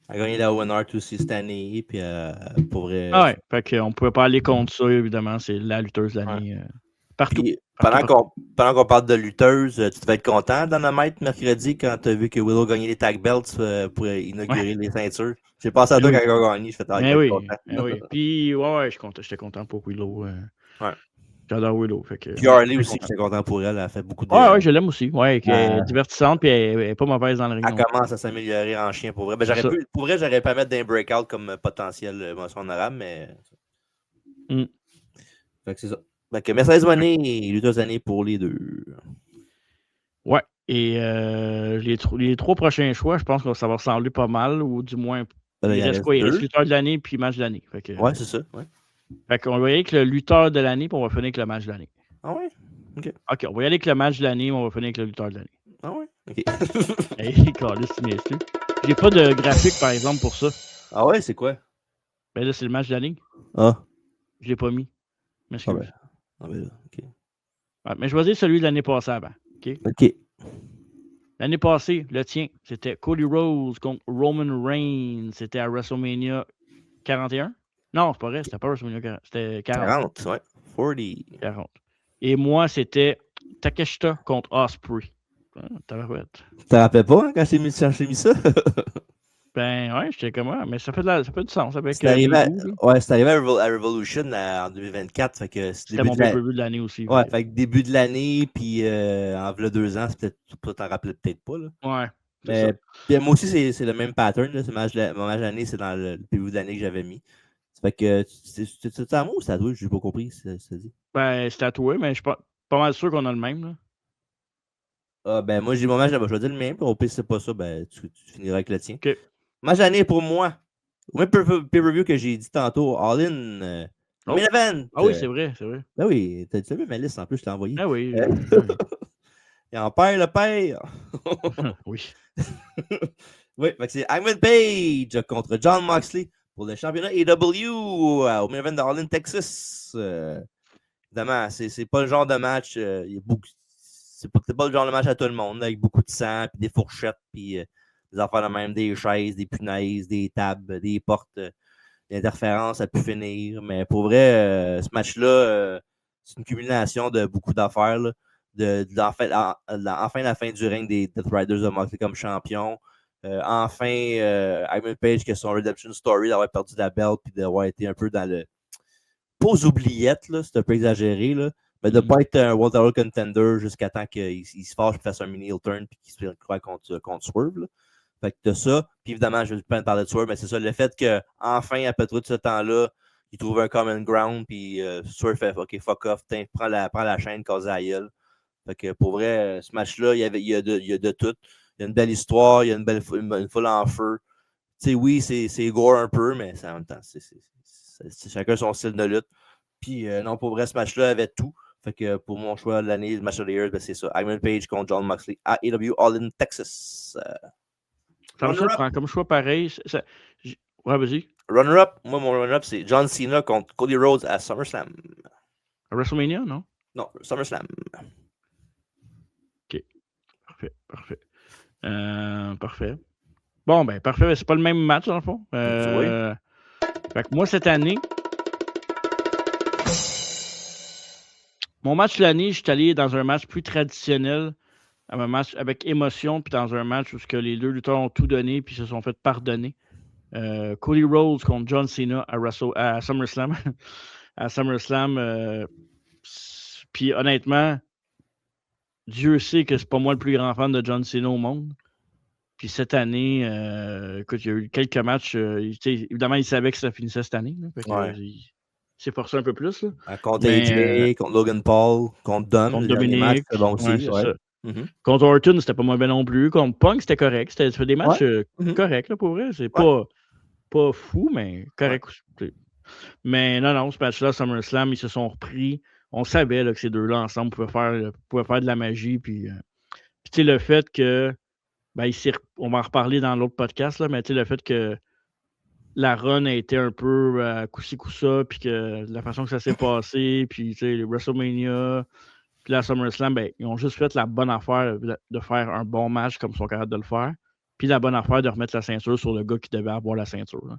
Elle a gagné la Owen Hart aussi cette année, puis pour vrai. Ah ouais, fait qu'on ne pouvait pas aller contre ça, évidemment. C'est la lutteuse de l'année. Partout. Puis, pendant qu'on parle de lutteuse, tu devais être content d'Anamite mercredi quand tu as vu que Willow gagnait les tag belts pour inaugurer les ceintures. J'ai pensé à toi quand elle a gagné. Je fais oui. Puis, j'étais content pour Willow. J'adore Willow. Puis Harley aussi, j'étais content pour elle. Elle a fait beaucoup de. Ouais, je l'aime aussi. Ouais, elle est divertissante puis elle est pas mauvaise dans le ring. Elle commence à s'améliorer en chien pour vrai. Ben, pour vrai, j'aurais pas mettre d'un breakout comme potentiel émotion honorable, mais. Fait que c'est ça. Fait que Mercedes Moné et Luther Zané pour les deux. Ouais. Et les 3 prochains choix, je pense que ça va ressembler pas mal, ou du moins. Il reste lutteur de l'année puis match de l'année. Ouais, c'est ça. Ouais. Fait qu'on va y aller avec le lutteur de l'année puis on va finir avec le match de l'année. Ah ouais? OK. OK, on va y aller avec le match de l'année, mais on va finir avec le lutteur de l'année. Ah ouais? OK. Hey, Carlis, tu m'excuses. J'ai pas de graphique, par exemple, pour ça. Ah ouais, c'est quoi? Ben là, c'est le match de l'année. Ah. Je l'ai pas mis. M'excuse. Ah ben là, OK. Ouais, mais je vais dire celui de l'année passée avant. OK. L'année passée, le tien, c'était Cody Rhodes contre Roman Reigns. C'était à WrestleMania 41. Non, c'est pas vrai, c'était pas WrestleMania 40. C'était 40. 40, ouais. 40. Et moi, c'était Takeshita contre Ospreay. T'en rappelles pas hein, quand j'ai mis ça? Ben ouais, j'étais comme ça, mais ça fait du sens avec c'est arrivé à Revolution en 2024. Fait que c'était mon début de l'année aussi. Ouais, fait que début de l'année, puis en 2 ans, c'est peut-être t'en rappelais peut-être pas. Là. Ouais. Mais puis, moi aussi, c'est le même pattern. Là, mon match de l'année, c'est dans le début de l'année que j'avais mis. Fait que c'est à moi ou c'est à toi? J'ai pas compris ça dit. Ben, c'est à toi, mais je suis pas mal sûr qu'on a le même. Là. Ah, ben moi, j'ai mon match, je vais choisir le mien, puis au pire, si c'est pas ça, ben tu finiras avec le tien. OK. Match de l'année pour moi. Au même pay-per-view que j'ai dit tantôt, All-In, main event. Ah oui, c'est vrai. Ben oui, t'as vu ma liste en plus, je t'ai envoyé. Ah oui. Et en père le père. Oui. Oui, c'est Hangman Page contre Jon Moxley pour le championnat AEW au main event d'Arlington, Texas. Évidemment, c'est pas le genre de match. C'est pas le genre de match à tout le monde, là, avec beaucoup de sang, puis des fourchettes, puis des affaires de même, des chaises, des punaises, des tables, des portes, des interférences, ça peut finir. Mais pour vrai, ce match-là, c'est une cumulation de beaucoup d'affaires. Là, enfin la fin du règne des Death Riders de Moxley comme champion. Enfin, Hangman Page qui a son redemption story d'avoir perdu la belt puis d'avoir été un peu dans le. Pas aux oubliettes, là, c'est un peu exagéré, là, mais de ne pas être un World Title Contender jusqu'à temps qu'il se fâche et fasse un mini heel turn puis qu'il se croit contre Swerve. Là. Fait que t'as ça. Puis évidemment, je vais pas parler de Swerve, mais c'est ça, le fait qu'enfin, après tout ce temps-là, il trouve un common ground puis Swerve fait OK, fuck off, prends la chaîne, casse la gueule. Fait que pour vrai, ce match-là, il y a de tout. Il y a une belle histoire, il y a une foule en feu. Tu sais, oui, c'est gore un peu, mais en même temps, c'est chacun son style de lutte. Puis non, pour vrai, ce match-là avait tout. Fait que pour mon choix de l'année, le match of the year, ben, c'est ça. Hangman Page contre Jon Moxley à AEW All-In Texas. Ça me surprend comme choix pareil. Ouais, vas-y. Runner-up, moi, mon runner-up, c'est John Cena contre Cody Rhodes à SummerSlam. À WrestleMania, non? Non, SummerSlam. OK. Parfait. Bon, ben, parfait. C'est pas le même match, dans le fond. Oui. Fait que moi, cette année, mon match de l'année, je suis allé dans un match plus traditionnel, un match avec émotion, puis dans un match où les deux lutteurs ont tout donné, puis se sont fait pardonner. Cody Rhodes contre John Cena à SummerSlam. À SummerSlam. Puis honnêtement, Dieu sait que c'est pas moi le plus grand fan de John Cena au monde. Puis cette année, écoute, il y a eu quelques matchs. Évidemment, il savait que ça finissait cette année. Là, il s'est forcé un peu plus. Là. Contre AJ, contre Logan Paul, contre Dom. Contre Dominique. C'était bon aussi. Ça. Contre Orton, c'était pas mauvais non plus. Contre Punk, c'était correct. C'était des matchs corrects, là, pour vrai. C'est pas fou, mais correct. Ouais. Mais non, ce match-là, SummerSlam, ils se sont repris. On savait là, que ces deux-là ensemble pouvaient faire de la magie. Puis le fait que ben, on va en reparler dans l'autre podcast, là, mais le fait que la run a été un peu coup-ci, coup-ça, puis que la façon que ça s'est passé, puis les WrestleMania, puis la SummerSlam, ben, ils ont juste fait la bonne affaire de faire un bon match comme ils sont capables de le faire, puis la bonne affaire de remettre la ceinture sur le gars qui devait avoir la ceinture.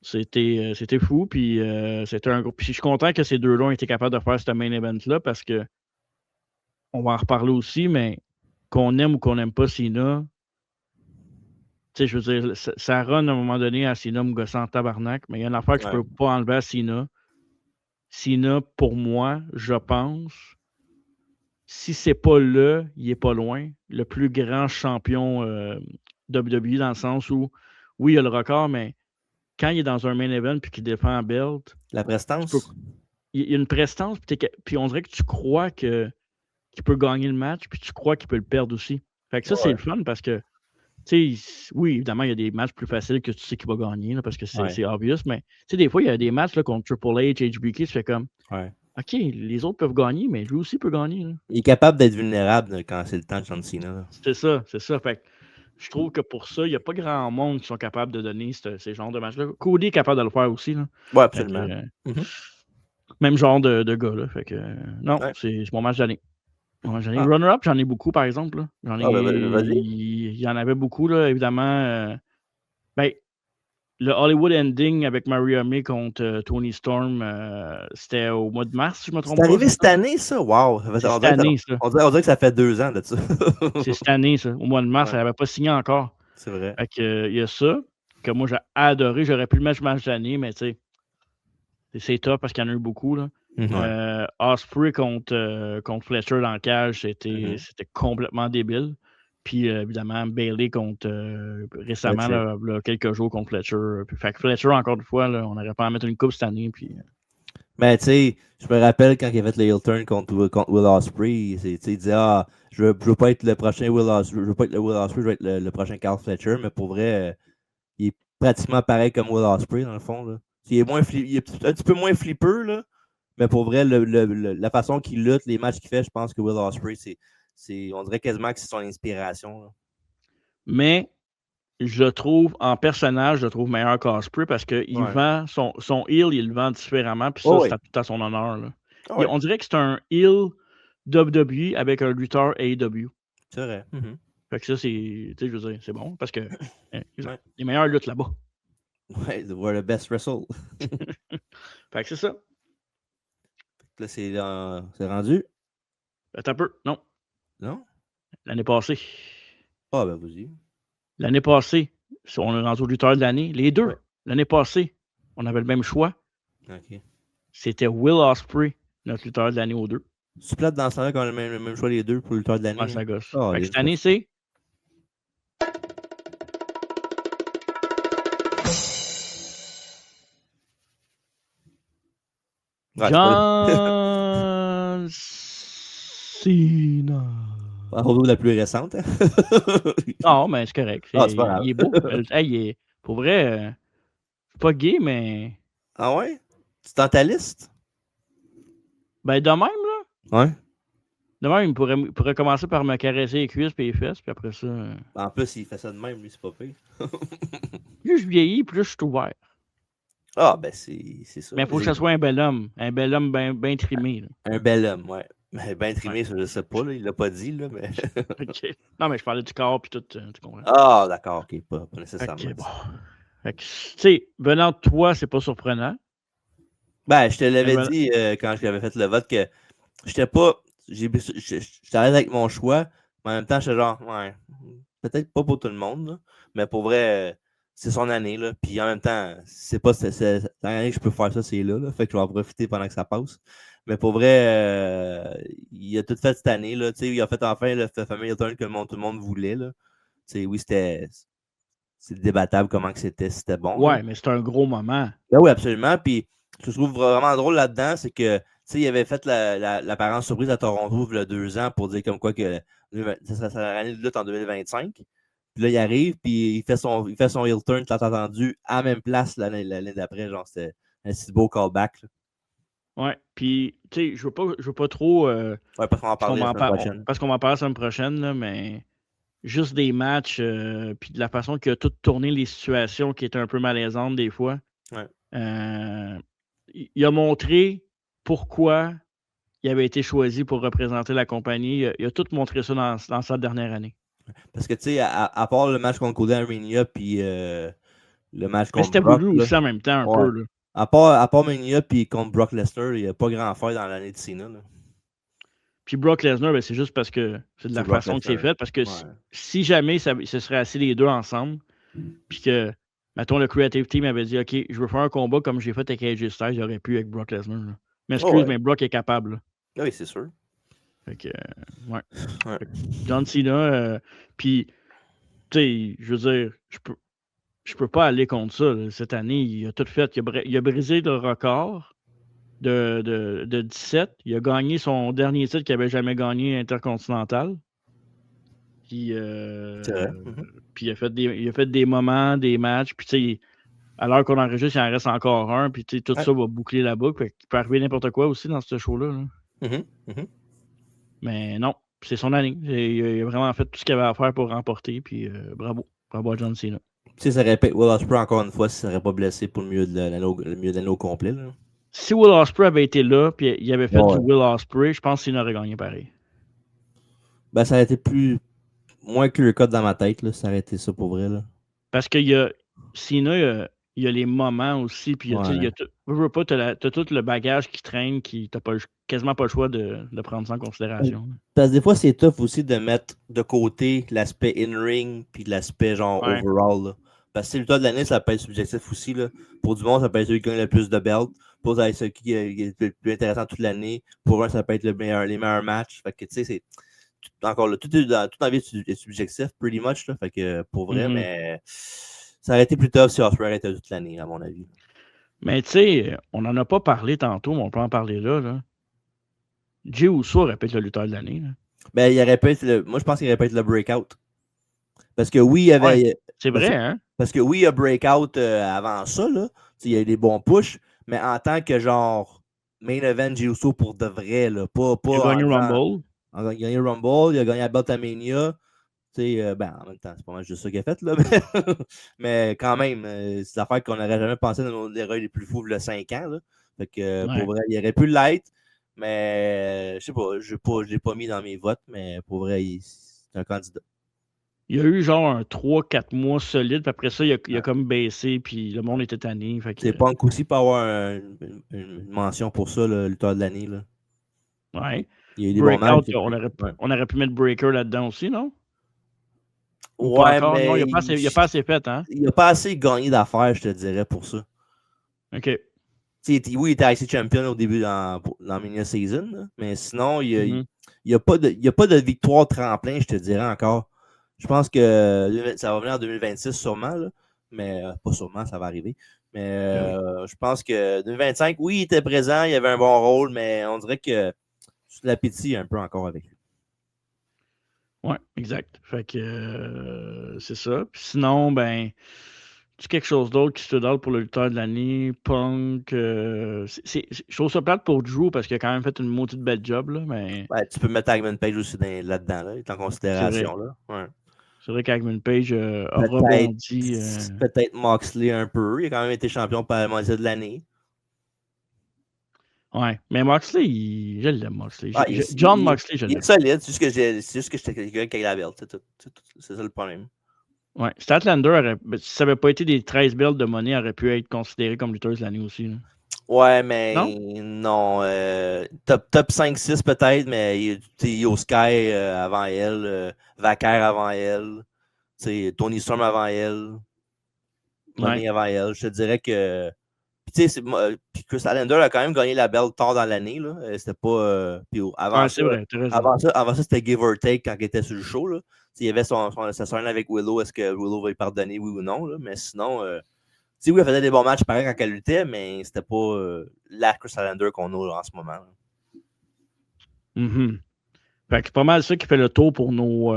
C'était fou, puis c'était un gros. Puis je suis content que ces deux-là ont été capables de faire ce main event-là, parce que on va en reparler aussi, mais qu'on aime ou qu'on n'aime pas Cena, tu sais, je veux dire, ça run à un moment donné à Cena me gossant en tabarnak, mais il y a une affaire que je peux pas enlever à Cena, Cena, pour moi, je pense, si c'est pas il est pas loin, le plus grand champion WWE dans le sens où, oui, il a le record, mais quand il est dans un main event puis qu'il défend un belt... La prestance? Il y a une prestance, puis on dirait que tu crois qu'il peut gagner le match, puis tu crois qu'il peut le perdre aussi. Fait que ça, c'est le fun parce que, tu sais, oui, évidemment, il y a des matchs plus faciles que tu sais qu'il va gagner, là, parce que c'est obvious, mais tu sais, des fois, il y a des matchs là, contre Triple H, HBK, tu fais comme, OK, les autres peuvent gagner, mais lui aussi peut gagner. Là. Il est capable d'être vulnérable quand c'est le temps de John Cena. C'est ça. Fait que je trouve que pour ça, il n'y a pas grand monde qui sont capables de donner ces genres de matchs-là. Cody est capable de le faire aussi. Là. Oui, absolument. Même genre de gars. Là. Fait que, non, c'est mon match d'année. Runner-up, j'en ai beaucoup, par exemple. Là. Il y en avait beaucoup, là, évidemment. Le Hollywood Ending avec Maria May contre Tony Storm, c'était au mois de mars, si je me trompe pas. C'est arrivé cette année, ça? Wow! C'est cette année, ça. On dirait que ça fait 2 ans de ça. C'est cette année, ça. Au mois de mars, elle n'avait pas signé encore. C'est vrai. Fait que, il y a ça, que moi, j'ai adoré. J'aurais pu le match d'année, mais tu sais, c'est top parce qu'il y en a eu beaucoup, là. Ospreay contre Fletcher dans le cage, c'était complètement débile. Puis évidemment, Bayley contre récemment, là, quelques jours contre Fletcher. Fait que Fletcher, encore une fois, là, on n'aurait pas à mettre une coupe cette année. Puis, mais tu sais, je me rappelle quand il a fait le heel turn contre Will Ospreay, il disait je veux pas être le prochain Will Ospreay, je veux pas être le Will Ospreay, je veux être le prochain Carl Fletcher, mais pour vrai, il est pratiquement pareil comme Will Ospreay dans le fond. Là. Il est un petit peu moins flipper, là, mais pour vrai, la façon qu'il lutte, les matchs qu'il fait, je pense que Will Ospreay, on dirait quasiment que c'est son inspiration. Là. Mais je trouve, en personnage, je le trouve meilleur qu'Ospreay parce qu'il vend son heel, il le vend différemment, puis ça, c'est tout à son honneur. Là. On dirait que c'est un heel WWE avec un lutteur AEW. C'est vrai. Fait que ça, je veux dire, c'est bon parce que les meilleurs luttent là-bas. Ouais, we're the best wrestle. Fait que c'est ça. Là, c'est rendu? Attends un peu. Non. Non? L'année passée. Ah, ben vas-y. L'année passée, on est rendu au lutteur de l'année. Les deux. Ouais. L'année passée, on avait le même choix. OK. C'était Will Ospreay, notre lutteur de l'année aux deux. C'est plate dans ce temps-là qu'on a le même choix les deux pour le lutteur de l'année. Ouais, ça gosse. Fait que cette année, c'est... John Cena. La plus récente. Non, mais c'est correct. C'est pas grave. Il est beau. Pour vrai, c'est pas gay, mais... Ah ouais? C'est dans ta liste? Ben, de même, là. Ouais. De même, il pourrait commencer par me caresser les cuisses et les fesses, puis après ça... En plus, il fait ça de même, lui, c'est pas pire. Plus je vieillis, plus je suis ouvert. Ah, ben c'est ça. Mais il faut que ce soit un bel homme. Un bel homme bien trimé. Là. Un bel homme, ouais. Bien trimé, ça, je sais pas, là, il l'a pas dit, là, mais... OK. Non, mais je parlais du corps, puis tout, tu comprends. Ah, d'accord, OK, pas nécessairement. OK, bon. Fait que, tu sais, venant de toi, c'est pas surprenant. Ben, je te l'avais dit quand je l'avais fait le vote que j'étais pas... J'étais à l'aise avec mon choix, mais en même temps, j'étais genre, ouais, peut-être pas pour tout le monde, là, mais pour vrai... c'est son année, là. Puis en même temps, c'est l'année que je peux faire ça, c'est là. Fait que je vais en profiter pendant que ça passe. Mais pour vrai, il a tout fait cette année, là. T'sais, il a fait enfin le fameux turn que tout le monde voulait, là. T'sais, oui, c'est débattable comment que c'était bon. Ouais, là. Mais c'est un gros moment. Ben oui, absolument. Puis ce que je trouve vraiment drôle là-dedans, c'est que il avait fait l'apparence surprise à Toronto il y a 2 ans pour dire comme quoi que ça serait l'année de lutte en 2025. Puis là, il arrive, puis il fait son heel turn, t'as entendu, à la même place l'année d'après. Genre, c'était un si beau callback. Là. Ouais, puis, tu sais, je veux pas trop... ouais, parce qu'on va en parler la semaine prochaine. Parce qu'on va en parler la semaine prochaine, là, mais juste des matchs, puis de la façon qu'il a tout tourné les situations qui étaient un peu malaisantes des fois. Ouais. Il a montré pourquoi il avait été choisi pour représenter la compagnie. Il a tout montré ça dans sa dernière année. Parce que, tu sais, à part le match contre Cody Armenia, puis le match contre mais c'était Brock, voulu aussi en même temps, un peu. Là. À part Mania, puis contre Brock Lesnar, il n'y a pas grand affaire dans l'année de Cena. Là. Puis Brock Lesnar, ben, c'est juste parce que c'est de la façon que c'est fait. Parce que si jamais ce serait assis les deux ensemble, puis que, mettons, le Creative Team avait dit, OK, je veux faire un combat comme j'ai fait avec AJ Styles, j'aurais pu avec Brock Lesnar. Là. Mais excuse, mais Brock est capable. Là. Oui, c'est sûr. Fait que, ouais. Fait que John Cena, puis, tu sais, je veux dire, je peux pas aller contre ça. Là. Cette année, il a tout fait. Il a brisé le record de 17. Il a gagné son dernier titre qu'il n'avait jamais gagné intercontinental. Puis, c'est vrai. Puis il a fait des moments, des matchs. Puis, tu sais, à l'heure qu'on enregistre, il en reste encore un. Puis, tu sais, tout ça va boucler la boucle. Fait qu'il peut arriver n'importe quoi aussi dans ce show-là. Là. Mais non, c'est son année. Il a vraiment fait tout ce qu'il avait à faire pour remporter. Puis, bravo. Bravo à John Cena. Tu sais, ça répète Will Ospreay encore une fois si ça n'aurait pas blessé pour le milieu de l'anneau complet. Là. Si Will Ospreay avait été là, puis il avait fait du Will Ospreay, je pense qu'il aurait gagné pareil. Ben, ça aurait été moins clear cut dans ma tête, là, ça aurait été ça pour vrai. Là. Parce que Cena, il y a les moments aussi, puis t'as tout le bagage qui traîne, t'as quasiment pas le choix de prendre ça en considération. Parce que des fois, c'est tough aussi de mettre de côté l'aspect in-ring puis l'aspect genre overall. Là. Parce que le temps de l'année, ça peut être subjectif aussi. Là. Pour du monde, ça peut être celui qui gagne le plus de belts. Pour celui qui est le plus intéressant toute l'année. Pour un, ça peut être les meilleurs matchs. Fait que tu sais, c'est. Encore là, tout dans la vie est subjectif, pretty much. Là, fait que pour vrai, mais ça aurait été plus tough si Ospreay était toute l'année, à mon avis. Mais tu sais, on n'en a pas parlé tantôt, mais on peut en parler là. Jey Uso aurait pu être le lutteur de l'année. Là. Ben, il aurait pu être moi, je pense qu'il aurait pu être le breakout. Parce que oui, il y avait. Ouais, c'est vrai, hein? Parce que oui, il y a breakout avant ça, là. Il y a eu des bons pushs, mais en tant que genre main event Jey Uso pour de vrai, là. Pas il a gagné Rumble. Il a gagné Rumble, il a gagné la Beltamania. Ben, en même temps, c'est pas mal juste ça qu'il a fait, là. Mais quand même, c'est des affaires qu'on n'aurait jamais pensé dans nos héros les plus fous il y a 5 ans, là. Fait que pour vrai, il aurait pu l'être, mais je sais pas, je ne l'ai pas mis dans mes votes, mais pour vrai, c'est un candidat. Il y a eu genre un 3-4 mois solide, puis après ça, il a comme baissé, puis le monde était tanné. C'est Punk aussi pour avoir une mention pour ça, le lutteur de l'année. Là. Ouais. Il y a eu des bons matchs. On aurait pu mettre Breaker là-dedans aussi, non? Ouais, mais... Non, il n'a pas assez fait, hein? Il n'a pas assez gagné d'affaires, je te dirais, pour ça. OK. Oui, il était IC Champion au début dans Mania Season, là, mais sinon, il n'y a pas de victoire tremplin, je te dirais encore. Je pense que ça va venir en 2026 sûrement, là, mais pas sûrement, ça va arriver. Mais je pense que 2025, oui, il était présent, il avait un bon rôle, mais on dirait que l'appétit un peu encore avec lui. Oui, exact. Fait que c'est ça. Puis sinon, ben, tu quelque chose d'autre qui se donne pour le lutteur de l'année, Punk. Je trouve ça plate pour Drew parce qu'il a quand même fait une maudite belle job, là, mais... Ouais, tu peux mettre Hangman Page aussi là-dedans, là, il est en considération. Là. Ouais. C'est vrai qu'Hangman Page a rebondi. Peut-être Moxley un peu. Il a quand même été champion par la moitié de l'année. Ouais, mais Moxley, je l'aime, Moxley. John Moxley, je l'aime. Il est solide, c'est juste que j'étais quelqu'un qui a la belt. C'est ça le problème. Ouais, Statlander, si ça n'avait pas été des 13 belts de monnaie, aurait pu être considéré comme lutteuse de l'année aussi. Là. Ouais, mais non. Top 5-6 peut-être, mais Io Sky avant elle, Vaquer avant elle, Tony Storm avant elle, Money avant elle. Je te dirais que. Puis Chris Allender a quand même gagné la belle tard dans l'année. C'était pas. Avant ça, c'était give or take quand il était sur le show. Là. Il y avait sa soirée avec Willow. Est-ce que Willow va lui pardonner, oui ou non? Là? Mais sinon, oui, elle faisait des bons matchs pareil quand elle luttait, mais c'était pas la Chris Allender qu'on a en ce moment. Fait que c'est pas mal ça qui fait le tour pour nos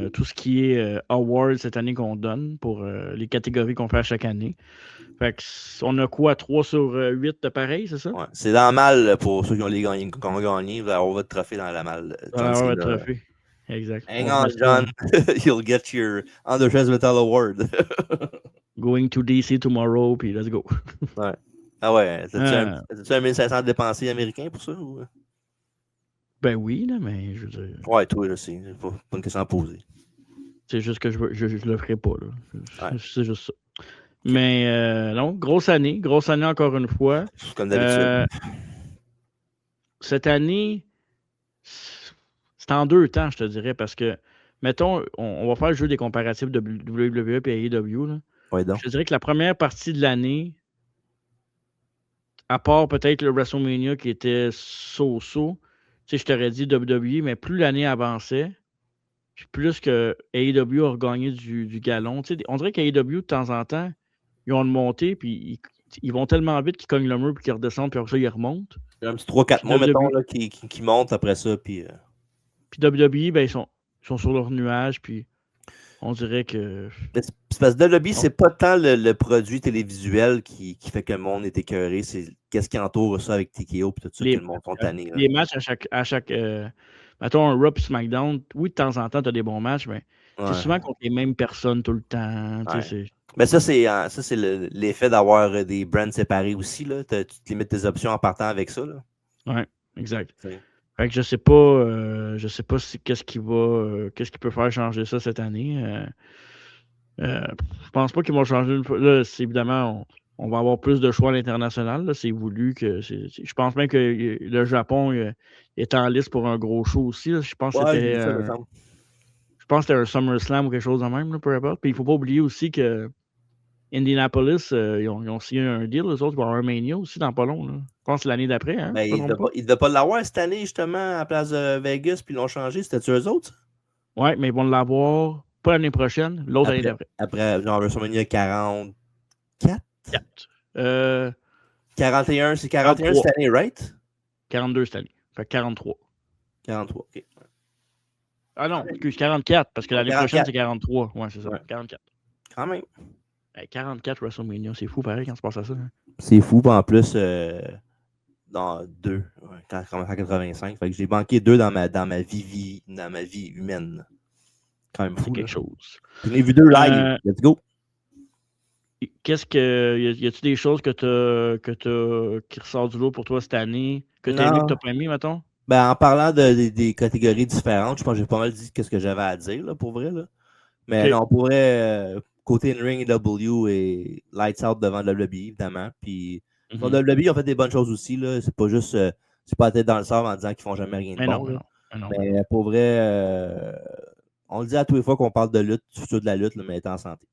tout ce qui est awards cette année qu'on donne pour les catégories qu'on fait à chaque année. Fait que on a quoi, 3 sur 8 de pareil, c'est ça? Ouais, c'est dans le mal pour ceux qui ont gagné. Vous allez avoir votre trophée dans la malle. Avoir votre trophée. Exact. Hang on, John. You'll get your Undershirt Metal Award. Going to DC tomorrow, puis let's go. Ouais. Ah ouais, t'as-tu un 1500 dépensés américains pour ça? Ou... Ben oui, là, mais je veux dire... Ouais, toi, là, c'est pas une question à poser. C'est juste que je le ferai pas, là. C'est juste ça. Mais non, grosse année encore une fois. Comme d'habitude. Cette année, c'est en 2 temps, je te dirais, parce que, mettons, on va faire le jeu des comparatifs de WWE et AEW. Là. Ouais, donc. Je te dirais que la première partie de l'année, à part peut-être le WrestleMania qui était so-so, tu sais, je t'aurais dit WWE, mais plus l'année avançait, puis plus que AEW a regagné du galon. Tu sais, on dirait qu'AEW, de temps en temps, ils ont une montée, puis ils vont tellement vite qu'ils cognent le mur, puis qu'ils redescendent, puis après ça, ils remontent. Il y a un petit 3-4 mois, mettons, là, qui montent après ça. Puis WWE, ben, ils sont sur leur nuage, puis on dirait que. c'est parce que WWE, c'est pas tant le produit télévisuel qui fait que le monde est écœuré, c'est qu'est-ce qui entoure ça avec TKO et tout ça, que le monde spontané. Les matchs à chaque mettons un Raw et SmackDown, oui, de temps en temps, tu as des bons matchs, mais c'est souvent contre les mêmes personnes tout le temps. Ouais. Mais ça, c'est l'effet d'avoir des brands séparés aussi. Là. Tu te limites tes options en partant avec ça. Oui, exact. Fait que je sais pas qu'est-ce qui peut faire changer ça cette année. Je pense pas qu'ils vont changer une fois. Là, évidemment, on va avoir plus de choix à l'international. C'est voulu que. Je pense même que le Japon est en liste pour un gros show aussi. Là. Je pense que c'était. Je pense que c'était un SummerSlam ou quelque chose de même, là, peu importe. Puis il ne faut pas oublier aussi que Indianapolis, ils ont signé un deal, eux autres, pour avoir un Mania aussi dans pas long. Là. Je pense que c'est l'année d'après. Hein, il ne devait pas l'avoir cette année, justement, à la place de Vegas, puis ils l'ont changé. C'était-tu eux autres? Oui, mais ils vont l'avoir pas l'année prochaine, l'autre année d'après. Après, genre, WrestleMania 44? 41, c'est 41 cette année, right? 42 cette année. Fait 43. 43, OK. Ah non, excuse, 44, parce que l'année prochaine, c'est 43. Ouais, c'est ça, 44. Quand même. 44 WrestleMania, c'est fou pareil quand on se passe à ça. Hein. C'est fou, en plus, dans 2, quand je commence à 85. Fait que j'ai manqué 2 dans ma vie humaine. Quand même fou. C'est quelque chose. J'en ai vu 2 live. Let's go. Qu'est-ce que. Y a-tu des choses qui ressortent du lot pour toi cette année, que tu as aimé, que tu n'as pas aimé, mettons? Ben, en parlant des catégories différentes, je pense que j'ai pas mal dit ce que j'avais à dire, là, pour vrai. Là. Mais non, on pourrait. Côté In-Ring W et Lights Out devant WWE, évidemment. Puis, WWE, ils ont fait des bonnes choses aussi. Là. C'est pas juste. C'est pas la tête dans le sable en disant qu'ils font jamais rien de bon. Mais pour vrai, on le dit à tous les fois qu'on parle de lutte, futur de la lutte, là, mais être en santé.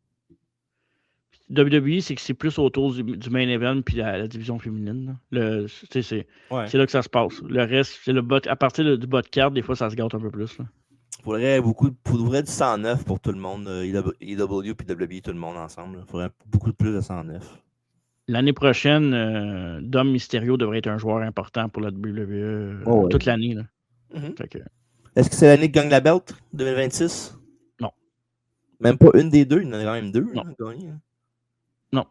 WWE, c'est que c'est plus autour du main event puis la division féminine. C'est là que ça se passe. Le reste, c'est à partir du bas de carte, des fois, ça se gâte un peu plus. Là. Il faudrait du 109 pour tout le monde. EW et WWE, tout le monde ensemble. Il faudrait beaucoup plus de 109. L'année prochaine, Dom Mysterio devrait être un joueur important pour la WWE toute l'année. Est-ce que c'est l'année que gagne la belt 2026? Non. Même pas une des deux? Il y en a quand même 2 à gagner. Non.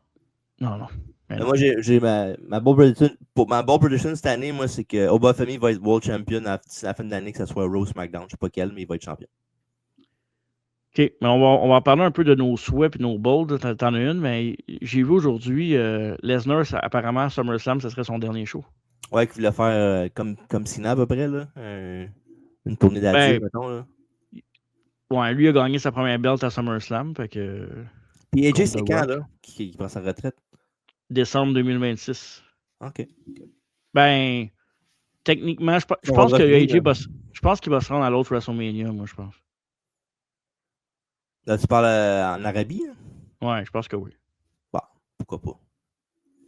Moi, j'ai ma bold prediction cette année, moi, c'est que Obafemi va être World Champion à la fin de l'année, que ce soit Raw, SmackDown. Je ne sais pas quel, mais il va être champion. OK, mais on va parler un peu de nos souhaits et nos bolds. T'en as une, mais j'ai vu aujourd'hui, Lesnar, apparemment, à SummerSlam, ce serait son dernier show. Ouais, qu'il voulait faire comme Cena à peu près, là. Une tournée d'adieu, mettons, là. Ouais, lui a gagné sa première belt à SummerSlam, fait que... Puis AJ, c'est quand, là, qu'il prend sa retraite? Décembre 2026. OK. Ben, techniquement, je pense que AJ je pense qu'il va se rendre à l'autre WrestleMania, moi, je pense. Là, tu parles en Arabie? Hein? Ouais, je pense que oui. Bah, pourquoi pas.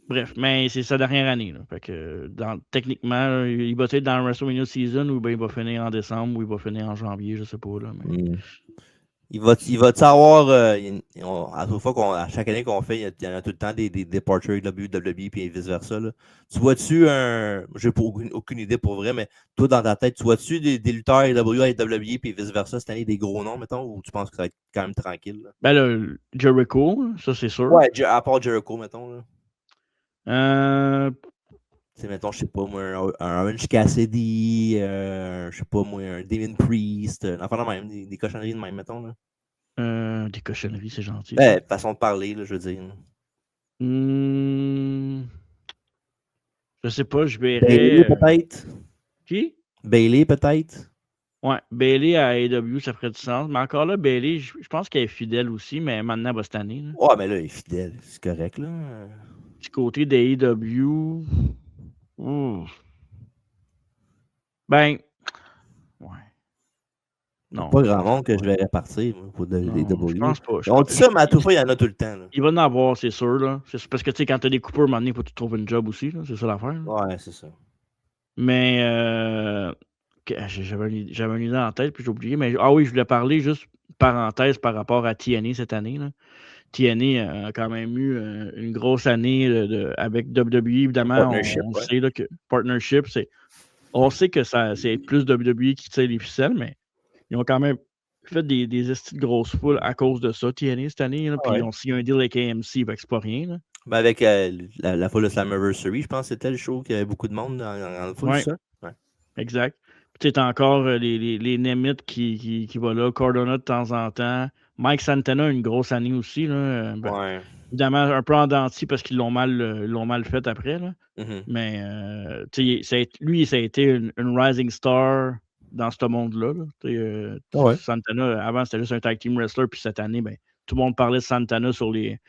Bref, mais c'est sa dernière année. Là. Fait que techniquement, il va être dans le WrestleMania Season ou il va finir en décembre ou il va finir en janvier, je sais pas. Là, mais... Il va-tu avoir. À chaque année qu'on fait, il y en a tout le temps des departures WWE et vice-versa. Tu vois-tu j'ai aucune idée pour vrai, mais toi, dans ta tête, tu vois-tu des lutteurs WWE et vice-versa cette année, des gros noms, mettons, ou tu penses que ça va être quand même tranquille? Là? Ben là, Jericho, ça c'est sûr. Ouais, à part Jericho, mettons. C'est, mettons, je sais pas moi, un Orange Cassidy, je sais pas moi, un Damien Priest, enfin, même, des cochonneries de même, mettons. Là. Des cochonneries, c'est gentil. Ben, façon de parler, là, je veux dire. Je sais pas, je verrais. Bailey, peut-être. Qui? Bailey, peut-être. Ouais, Bailey à AEW, ça ferait du sens. Mais encore là, Bailey, je pense qu'elle est fidèle aussi, mais maintenant, elle va cette année. Là. Ouais, mais là, elle est fidèle, c'est correct, là. Du côté d'AEW. Ben. Ouais. Non. Pas grand monde que je vais répartir pour les W. Je pense pas. On dit ça, mais à tout fois, il y en a tout le temps. Là. Il va en avoir, c'est sûr. Là. C'est parce que tu sais, quand tu as des coupeurs, à un moment donné, il faut que tu trouves une job aussi. C'est ça l'affaire. Ouais, c'est ça. Mais j'avais une idée en tête, puis j'ai oublié. Mais oui, je voulais parler juste parenthèse par rapport à TNA cette année. Là. TNA a quand même eu une grosse année avec WWE, évidemment. On sait là, que partnership, on sait que c'est plus WWE qui tire les ficelles, mais ils ont quand même fait des estis de grosses foules à cause de ça, TNA, cette année. Là, puis ils ont signé un deal avec AMC, c'est pas rien. Là. Ben avec la foule de Slammiversary, je pense que c'était le show qu'il y avait beaucoup de monde dans la foule, ça. Ouais. Exact. Puis tu as encore les Nemeth qui va là, Cardona de temps en temps. Mike Santana a une grosse année aussi. Là. Évidemment, un peu en denti parce qu'ils l'ont mal fait après. Là. Mais lui, ça a été une rising star dans ce monde-là. Là. Santana, avant, c'était juste un tag team wrestler. Puis cette année, ben, tout le monde parlait de Santana sur les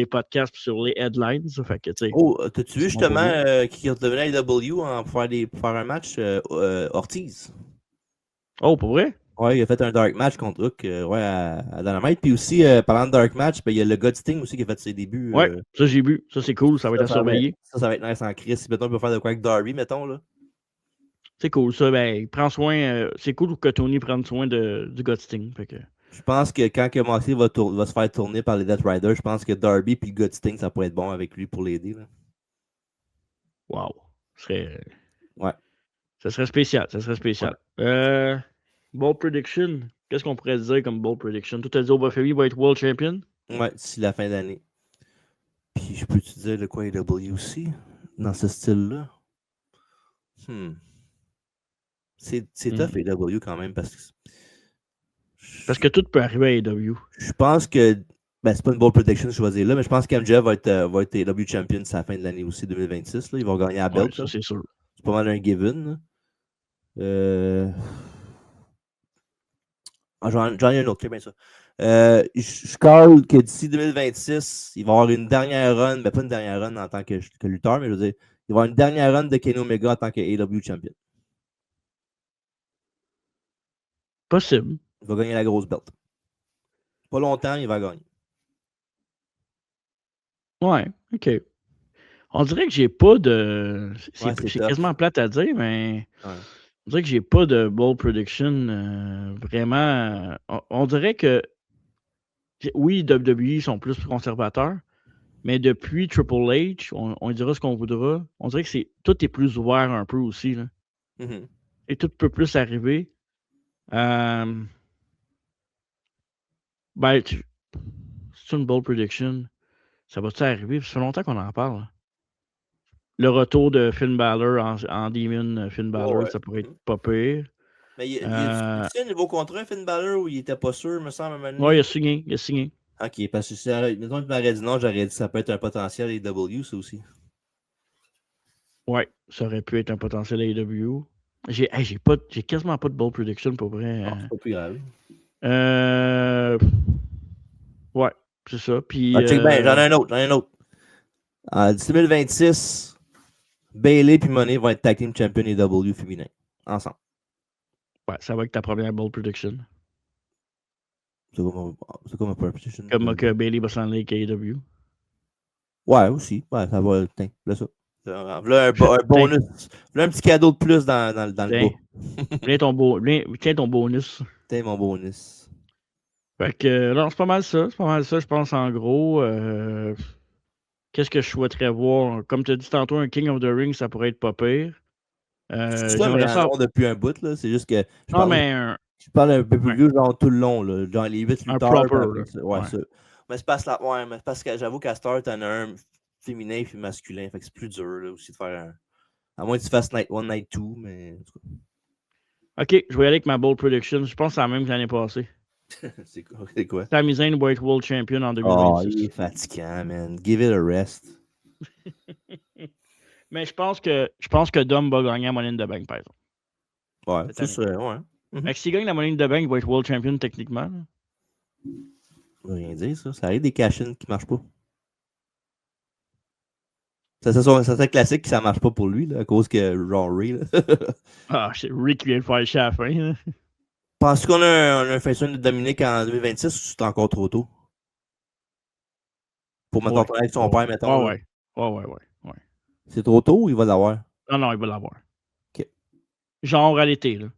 podcasts et sur les headlines. Fait que, t'as-tu vu justement qui redevenait à AEW pour faire un match Ortiz? Oh, pour vrai? Ouais, il a fait un dark match contre Hook à Dynamite. Puis aussi, parlant de dark match, ben, il y a le God Sting aussi qui a fait ses débuts. Ouais, ça j'ai vu. Ça c'est cool, ça va être à surveiller. Ça va être nice en crise. Si mettons, on peut faire de quoi avec Darby, mettons là. C'est cool, ça. Ben, prends soin. C'est cool que Tony prenne soin du God Sting. Fait que... Je pense que quand Moxley va se faire tourner par les Death Riders, je pense que Darby et le God Sting, ça pourrait être bon avec lui pour l'aider. Wow. Ouais. Ça serait spécial. Ouais. Bold prediction. Qu'est-ce qu'on pourrait dire comme bold prediction? Tout à dit Oba Femi va être World Champion? Ouais, d'ici la fin d'année. Puis je peux te dire de quoi AEW aussi, dans ce style-là. C'est tough AEW quand même parce que tout peut arriver à AEW. Je pense que c'est pas une bold prediction que je vais dire là, mais je pense qu'MJF va être AEW champion à la fin de l'année aussi 2026. Là. Ils vont gagner la belt. Ça, c'est sûr. C'est pas mal un given. J'en ai un autre, c'est bien ça. Je call que d'ici 2026, il va y avoir une dernière run, mais pas une dernière run en tant que lutteur, mais je veux dire, il va y avoir une dernière run de Kenny Omega en tant que AEW champion. Possible. Il va gagner la grosse belt. Pas longtemps, il va gagner. Ouais, ok. On dirait que j'ai pas de. C'est quasiment plate à dire, mais. Ouais. On dirait que j'ai pas de bold prediction vraiment. On dirait que. Oui, WWE sont plus conservateurs, mais depuis Triple H, on dira ce qu'on voudra. On dirait que tout est plus ouvert un peu aussi. Là. Et tout peut plus arriver. Ben, c'est une bold prediction. Ça va-tu arriver? Ça fait longtemps qu'on en parle. Le retour de Finn Balor en Demon, Finn Balor, ça pourrait être pas pire. Mais il y a un nouveau contrat, Finn Balor, où il était pas sûr, me semble, à un moment donné? Ouais, il a signé. Ok, parce que si mettons qu'il m'aurait dit non, j'aurais dit que ça peut être un potentiel AEW, ça aussi. Ouais, ça aurait pu être un potentiel AEW. J'ai quasiment pas de bold prediction pour vrai. Non, c'est pas plus grave. Ouais, c'est ça. Puis, check bien, j'en ai un autre. En 2026, Bayley et Money vont être Tag Team Champion AEW féminin. Ensemble. Ouais, ça va être ta première bold prediction. C'est comme ma prediction. Comme que Bayley va s'en aller avec AEW. Ouais, aussi. Ouais, ça va. Là, ça. Là, un bonus. Là, un petit cadeau de plus dans le bas. Tiens ton bonus. Tiens mon bonus. Fait que, non, c'est pas mal ça. Je pense, en gros. Qu'est-ce que je souhaiterais voir? Comme tu as dit tantôt, un King of the Ring, ça pourrait être pas pire. J'aimerais ça depuis un bout, là. C'est juste que. Je parle un peu plus vieux, genre tout le long, là. Genre les 8 lutteurs. Ouais, ça. Mais c'est parce que j'avoue qu'à Star, t'en as un féminin et masculin. Fait que c'est plus dur, là, aussi, de faire un. À moins que tu fasses Night 1, Night 2, mais. Ok, je vais y aller avec ma bold prediction. Je pense que c'est la même que l'année passée. C'est quoi? Sami Zayn va être World Champion en 2026. Oh, il est fatigant, man. Give it a rest. Mais je pense que Dom va gagner la Money in the Bank, par exemple. Ouais, c'est ça, ouais. Mais s'il gagne la Money in the Bank, il va être World Champion techniquement. Ça veut rien dire, ça. Ça arrive des cash-ins qui marchent pas. Ça serait classique que ça marche pas pour lui, là, à cause que Rory. C'est Rick qui vient de faire le chat à la fin. Là. Penses-tu qu'on a un face de Dominique en 2026 ou c'est encore trop tôt? Pour mettre ton avec son père, mettons. Ouais. C'est trop tôt ou il va l'avoir? Non, il va l'avoir. OK. Genre à l'été, là.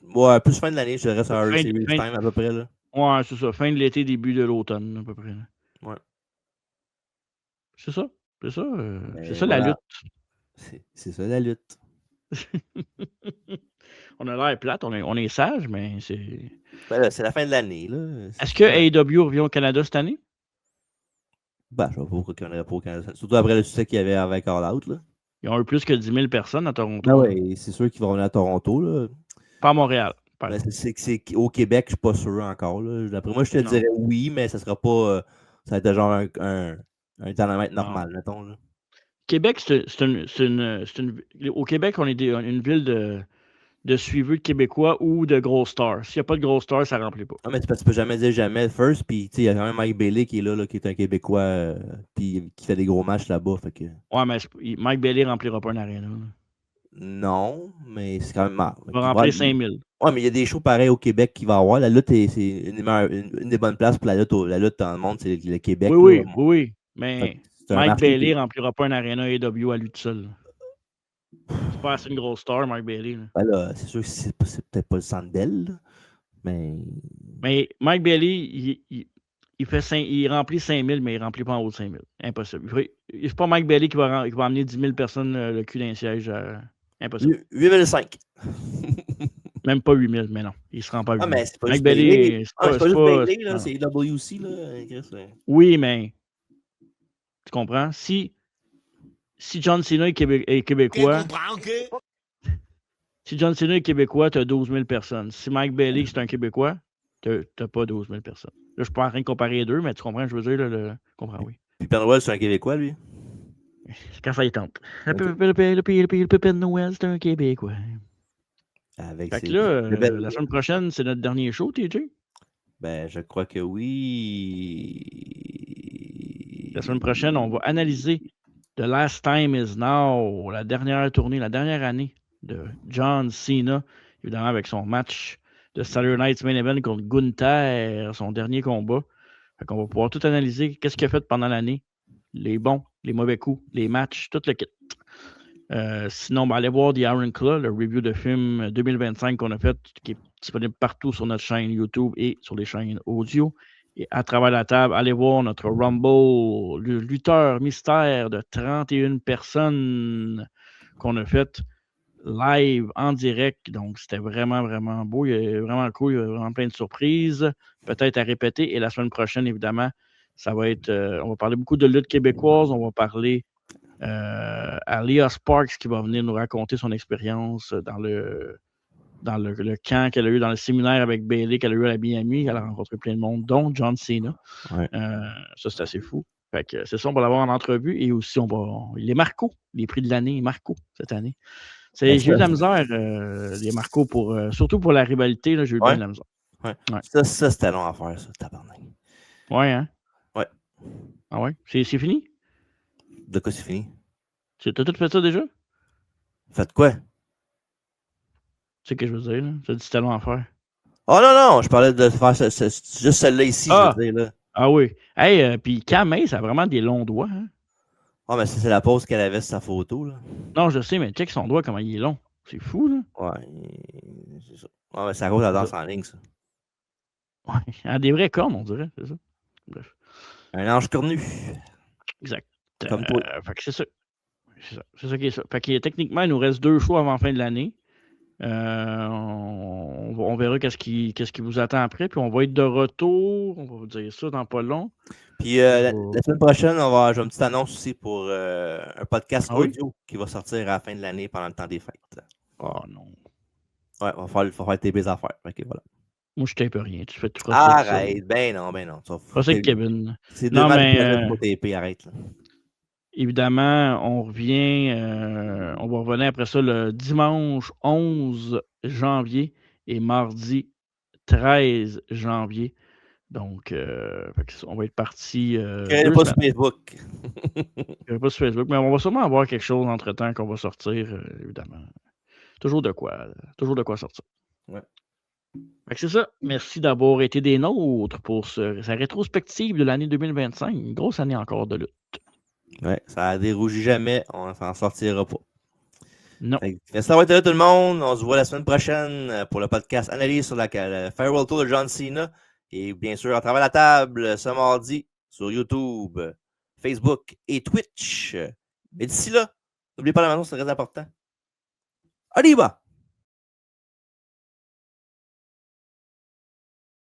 Ouais, plus fin de l'année, je dirais, sur un Fin Series Time à peu près, là. Ouais, c'est ça. Fin de l'été, début de l'automne, à peu près. Là. Ouais. C'est ça. C'est ça. C'est ça, voilà. La lutte. C'est ça, la lutte. On a l'air plate, on est sage, mais c'est... Ben là, c'est la fin de l'année, là. Est-ce que AEW revient au Canada cette année? Ben, je vois pas pourquoi il n'y en aurait pas au Canada. Surtout après le succès qu'il y avait avec All Out, là. Ils ont eu plus que 10 000 personnes à Toronto. Ben oui, c'est sûr qu'ils vont revenir à Toronto, là. Pas à Montréal. Ben, c'est au Québec, je suis pas sûr encore, là. D'après moi, je te dirais oui, mais ça sera pas... ça va être genre un thermomètre normal, mettons, là. Québec, au Québec, on est une ville de suiveux de Québécois ou de gros stars. S'il n'y a pas de gros stars, ça ne remplit pas. Ah, mais tu peux jamais dire jamais first, puis il y a quand même Mike Bailey qui est là, qui est un Québécois, puis qui fait des gros matchs là-bas. Fait que... Ouais, mais Mike Bailey ne remplira pas une aréna. Non, mais c'est quand même marre. Il va remplir 5000. Ouais, mais il y a des shows pareils au Québec qui va avoir. La lutte, c'est une des bonnes places pour la lutte dans le monde, c'est le Québec. Oui. Mais Mike Bailey ne remplira pas une aréna AEW à lui tout seul. C'est pas assez une grosse star, Mike Bailey. Là. Ben là, c'est sûr que c'est peut-être pas le centre d'elle, mais Mike Bailey, il remplit 5000, mais il ne remplit pas en haut de 5000. Impossible. C'est pas Mike Bailey qui va amener 10 000 personnes le cul d'un siège. Impossible. 8005. Même pas 8000, mais non. Il ne se rend pas à 8000. Ah, mais c'est pas Mike juste Bailey. C'est pas juste Bailey, là, c'est WC, là. Oui, mais tu comprends? Si John Cena est québécois. Si John Cena est québécois, tu as 12 000 personnes. Si Mike Bailey, c'est un Québécois, tu n'as pas 12 000 personnes. Là, je ne suis pas en train de comparer les deux, mais tu comprends, je veux dire, je comprends, oui. Puis Père Noël, c'est un Québécois, lui? Quand ça y tente. Le Pépé de Noël, c'est un Québécois. Fait que là, la semaine prochaine, c'est notre dernier show, TJ? Ben, je crois que oui. La semaine prochaine, on va analyser The Last Time Is Now, la dernière tournée, la dernière année de John Cena, évidemment avec son match de Saturday Night's Main Event contre Gunther, son dernier combat. Fait qu'on va pouvoir tout analyser, qu'est-ce qu'il a fait pendant l'année, les bons, les mauvais coups, les matchs, tout le kit. Sinon, allez voir The Iron Claw, le review de film 2025 qu'on a fait, qui est disponible partout sur notre chaîne YouTube et sur les chaînes audio. Et à travers la table, allez voir notre Rumble, le lutteur mystère de 31 personnes qu'on a fait live en direct. Donc, c'était vraiment, vraiment beau. Il y a vraiment cool. Il y a vraiment plein de surprises. Peut-être à répéter. Et la semaine prochaine, évidemment, ça va être... on va parler beaucoup de lutte québécoise. On va parler à Leah Sparks qui va venir nous raconter son expérience dans le camp qu'elle a eu, dans le séminaire avec Bailey qu'elle a eu à la Miami. Elle a rencontré plein de monde, dont John Cena. Ouais. Ça, c'est assez fou. Fait que c'est ça, on va l'avoir en entrevue. Et aussi, les Marco, les prix de l'année Marco cette année. J'ai eu de la misère, les Marco, surtout pour la rivalité, là, j'ai eu bien de la misère. Ouais. Ça, c'était long à faire, ça, tabarnak. Ouais, hein? Ouais. Ah ouais? C'est fini? De quoi c'est fini? T'as tout fait ça déjà? Faites quoi? Tu sais ce que je veux dire, là? Ça dit c'était long à faire. Oh non, je parlais de faire juste celle-là ici, je veux dire, là. Ah oui. Hey, puis Camille, ça a vraiment des longs doigts, hein? Ah, mais c'est la pose qu'elle avait sur sa photo, là. Non, je sais, mais check son doigt, comment il est long. C'est fou, là. Ouais, c'est ça. Ouais, mais c'est à cause de la danse en ligne, ça. Ouais, elle a des vraies cornes, on dirait, c'est ça. Bref. Un ange cornu. Exact. Comme toi. Fait que c'est ça. C'est ça qui est ça. Fait que techniquement, il nous reste 2 shows avant la fin de l'année. On verra qu'est-ce qui vous attend après. Puis on va être de retour. On va vous dire ça dans pas long. Puis la semaine prochaine, j'ai une petite annonce aussi pour un podcast audio qui va sortir à la fin de l'année pendant le temps des fêtes. Oh non. Ouais, il va faire tes belles affaires. Ok, voilà. Moi, je tape rien. Tu fais tout ça. Arrête. Ben non. Pas ça que Kevin. C'est deux matchs pour taper, arrête. Là. Évidemment, on revient. On va revenir après ça le dimanche 11 janvier et mardi 13 janvier. Donc, on va être parti. Pas sur Facebook. Pas sur Facebook, mais on va sûrement avoir quelque chose entre-temps qu'on va sortir, évidemment. Toujours de quoi sortir. Ouais. C'est ça. Merci d'avoir été des nôtres pour sa rétrospective de l'année 2025. Une grosse année encore de lutte. Ouais, ça a dérougi jamais. On s'en sortira pas. Non. Merci d'avoir été là, tout le monde. On se voit la semaine prochaine pour le podcast Analyse sur la Farewell Tour de John Cena. Et bien sûr, à travers la table, ce mardi, sur YouTube, Facebook et Twitch. Mais d'ici là, n'oubliez pas la maison, c'est très important. Arriba!